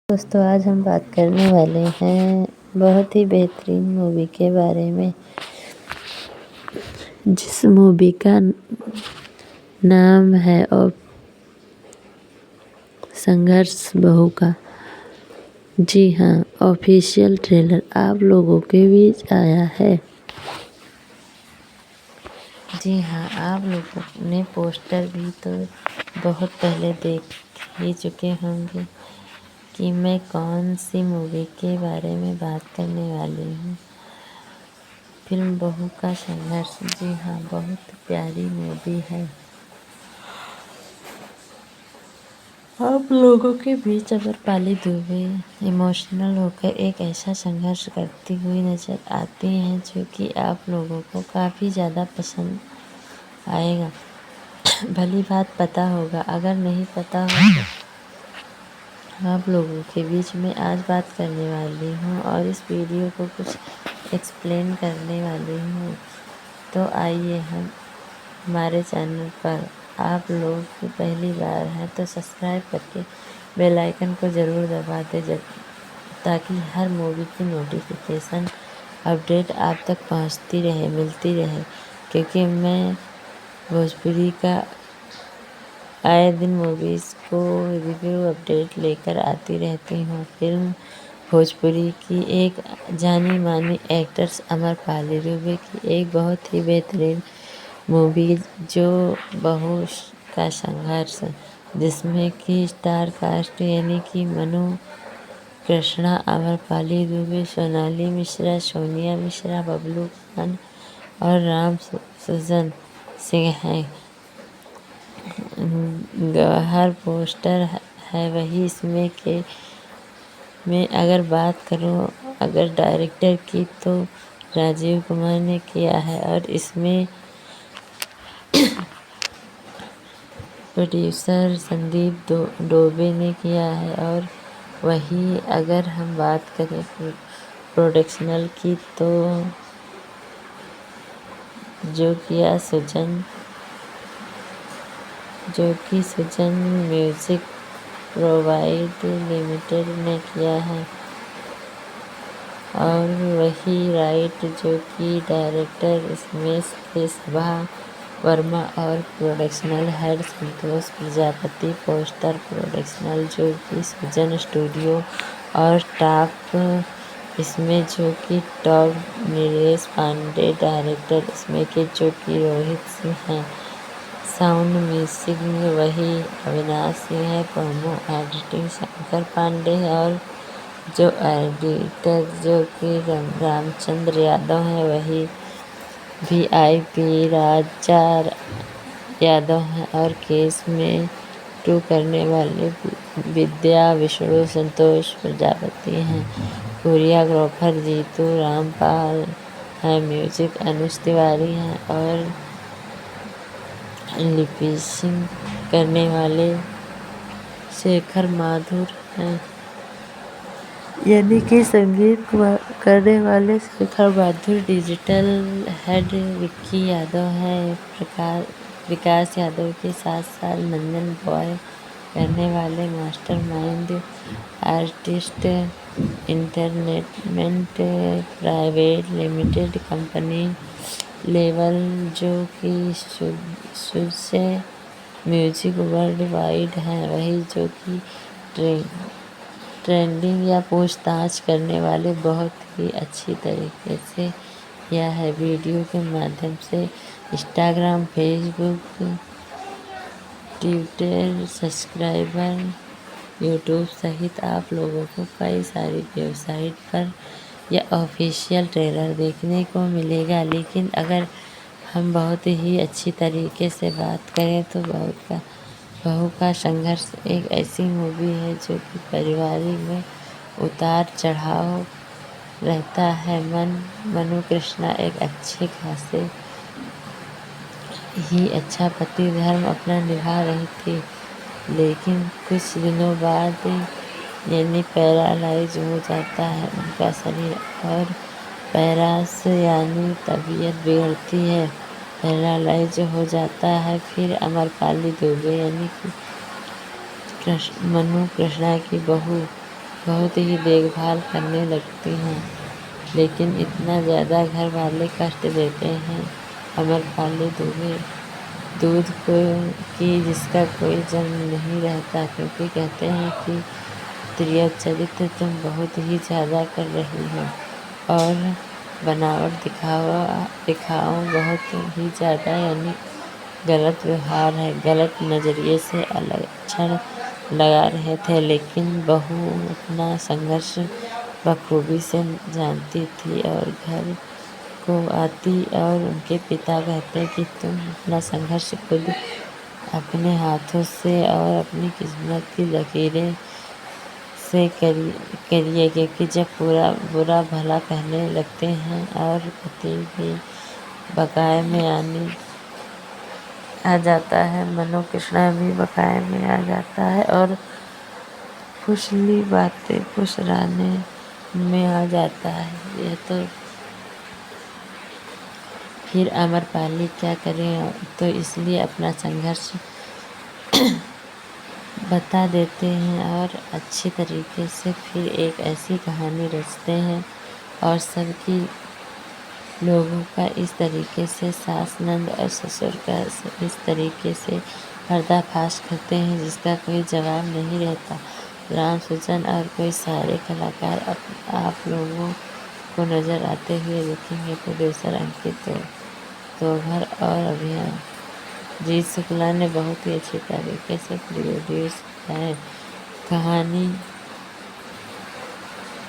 दोस्तों, आज हम बात करने वाले हैं बहुत ही बेहतरीन मूवी के बारे में, जिस मूवी का नाम है और संघर्ष बहू का। जी हाँ, ऑफिशियल ट्रेलर आप लोगों के बीच आया है। जी हाँ, आप लोगों ने पोस्टर भी तो बहुत पहले देख ही चुके होंगे कि मैं कौन सी मूवी के बारे में बात करने वाली हूँ। फिल्म बहू का संघर्ष। जी हाँ, बहुत प्यारी मूवी है। आप लोगों के बीच अमरपाली दुबे इमोशनल होकर एक ऐसा संघर्ष करती हुई नजर आती हैं जो कि आप लोगों को काफ़ी ज़्यादा पसंद आएगा। भली बात पता होगा, अगर नहीं पता होगा आप लोगों के बीच में आज बात करने वाली हूँ और इस वीडियो को कुछ एक्सप्लेन करने वाली हूँ। तो आइए हम हमारे चैनल पर आप लोग की पहली बार है तो सब्सक्राइब करके बेल आइकन को ज़रूर दबा दें, ताकि हर मूवी की नोटिफिकेशन अपडेट आप तक पहुंचती रहे, मिलती रहे। क्योंकि मैं भोजपुरी का आए दिन मूवीज़ को रिव्यू अपडेट लेकर आती रहती हूँ। फिल्म भोजपुरी की एक जानी मानी एक्ट्रेस अमरपाली दुबे की एक बहुत ही बेहतरीन मूवी जो बहू का संघर्ष, जिसमें कि स्टार कास्ट यानी कि मनु कृष्णा, अमरपाली दुबे, सोनाली मिश्रा, सोनिया मिश्रा, बबलू खान और राम सुजन सिंह हैं। गवाहर पोस्टर है वही इसमें के मैं अगर बात करूं अगर डायरेक्टर की तो राजीव कुमार ने किया है, और इसमें प्रोड्यूसर संदीप डोबे ने किया है। और वही अगर हम बात करें प्रोडक्शनल की तो जो कि सुजन म्यूजिक प्रोवाइड लिमिटेड ने किया है, और वही राइट जो कि डायरेक्टर स्मेश के सभा वर्मा और प्रोडक्शनल हेड संतोष प्रजापति। पोस्टर प्रोडक्शनल जो कि सुजन स्टूडियो और टॉप इसमें जो कि टॉप नीलेश पांडे डायरेक्टर इसमें के जो कि रोहित सिंह हैं। साउंड म्यूजिक में वही अविनाश सिंह है, प्रोमो एडिटिंग शंकर पांडे है, और जो एडिटर जो कि रामचंद्र यादव हैं वही VIP राजा यादव हैं, और केस में 2 करने वाले विद्या विष्णु संतोष प्रजापति हैं। कोरियोग्राफर जीतू रामपाल है, म्यूजिक अनुज तिवारी हैं, और लिपिसिंग करने वाले शेखर माथुर हैं। यानी कि संगीत करने वाले शेखर माथुर, डिजिटल हेड विक्की यादव हैं, विकास यादव के 7 साल नंदन बॉय करने वाले master mind artist entertainment private limited company level, जो कि शुरू से म्यूजिक वर्ल्ड वाइड है, वही जो कि ट्रेंडिंग या पूछताछ करने वाले बहुत ही अच्छी तरीके से किया है। वीडियो के माध्यम से Instagram, Facebook, Twitter subscriber, YouTube सहित आप लोगों को कई सारी वेबसाइट पर यह ऑफिशियल ट्रेलर देखने को मिलेगा। लेकिन अगर हम बहुत ही अच्छी तरीके से बात करें तो बहू का संघर्ष एक ऐसी मूवी है जो कि पारिवारिक में उतार चढ़ाव रहता है। मनु कृष्णा एक अच्छे खासे ही अच्छा पति धर्म अपना निभा रही थी, लेकिन कुछ दिनों बाद यानी पैरालाइज हो जाता है उनका शरीर और पैरास यानी तबीयत बिगड़ती है, पैरालाइज हो जाता है। फिर अमरपाली दुबे यानी कि मनु कृष्णा की बहू बहुत ही देखभाल करने लगती हैं, लेकिन इतना ज़्यादा घर वाले कष्ट देते हैं अमरपाली दुबे दूध को कि जिसका कोई जन्म नहीं रहता, क्योंकि कहते हैं कि प्रिय चरित्र तुम बहुत ही ज़्यादा कर रही हो और बनावट दिखाओ बहुत ही ज़्यादा, यानी गलत व्यवहार है, गलत नज़रिए से लक्षण लगा रहे थे। लेकिन बहू अपना संघर्ष बखूबी से जानती थी और घर को आती और उनके पिता कहते कि तुम अपना संघर्ष खुद अपने हाथों से और अपनी किस्मत की लकीरें से करिए, क्योंकि जब पूरा बुरा भला कहने लगते हैं और पति भी बकाए में आ जाता है, मनु कृष्णा भी बकाए में आ जाता है और फुसली बातें फुसराने में आ जाता है। यह तो फिर अमरपाली क्या करें, तो इसलिए अपना संघर्ष बता देते हैं और अच्छी तरीके से फिर एक ऐसी कहानी रचते हैं और सबकी लोगों का इस तरीके से सास, नंद और ससुर का इस तरीके से पर्दाफाश करते हैं जिसका कोई जवाब नहीं रहता। राम सुजन और कोई सारे कलाकार आप लोगों को नज़र आते हुए दिखेंगे। प्रोड्यूसर अंकित तोभर और अभिजीत शुक्ला ने बहुत ही अच्छी तरीके से प्रोड्यूस किया है। कहानी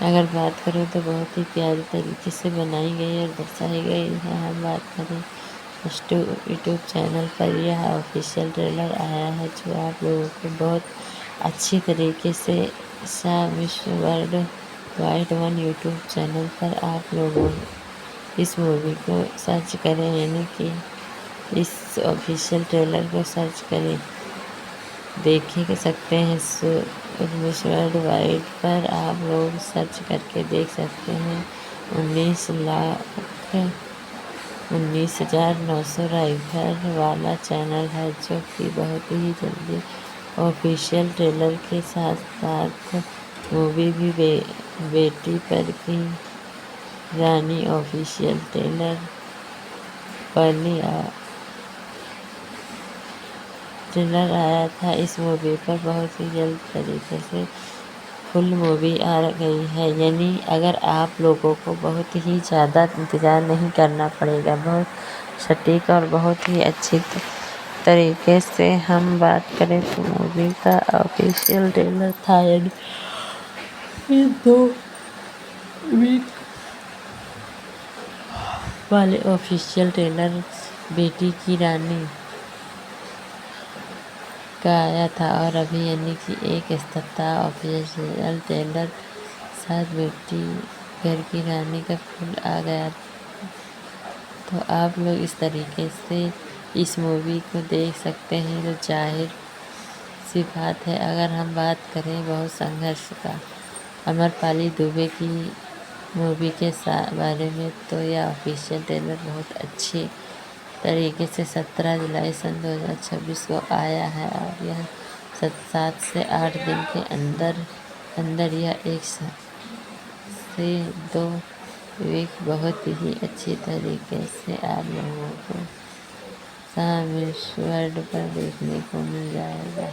अगर बात करें तो बहुत ही प्यारी तरीके से बनाई गई और दर्शाई गई है। हम बात करें यूट्यूब चैनल पर यह ऑफिशियल ट्रेलर आया है जो आप लोगों को बहुत अच्छी तरीके से विश्व world wide one YouTube channel पर आप लोगों इस मूवी को सर्च करें, यानी कि इस ऑफिशियल ट्रेलर को सर्च करें, देख सकते हैं। विश्व वर्ल्ड वाइड पर आप लोग सर्च करके देख सकते हैं। 19,900 राइफर वाला चैनल है जो कि बहुत ही जल्दी ऑफिशियल ट्रेलर के साथ साथ मूवी भी बेटी पर की रानी ऑफिशियल ट्रेलर आया था। इस मूवी पर बहुत ही जल्द तरीके से फुल मूवी आ गई है, यानी अगर आप लोगों को बहुत ही ज़्यादा इंतज़ार नहीं करना पड़ेगा। बहुत सटीक और बहुत ही अच्छी तरीके से हम बात करें तो मूवी का ऑफिशियल ट्रेलर था, यानी 2 वीक वाले ऑफिशियल ट्रेलर बेटी की रानी का आया था और अभी यानी कि एक सप्ताह ऑफिशियल ट्रेलर साथ बेटी घर की रानी का फुल आ गया। तो आप लोग इस तरीके से इस मूवी को देख सकते हैं। तो जाहिर सी बात है, अगर हम बात करें बहुत संघर्ष का अमरपाली दुबे की मूवी के बारे में तो यह ऑफिशियल ट्रेलर बहुत अच्छी तरीके से 17 जुलाई सन 2026 को आया है और यह 7 से 8 दिन के अंदर यह 1 से 2 वीक बहुत ही अच्छी तरीके से आप लोगों को सामिश वर्ल्ड पर देखने को मिल जाएगा।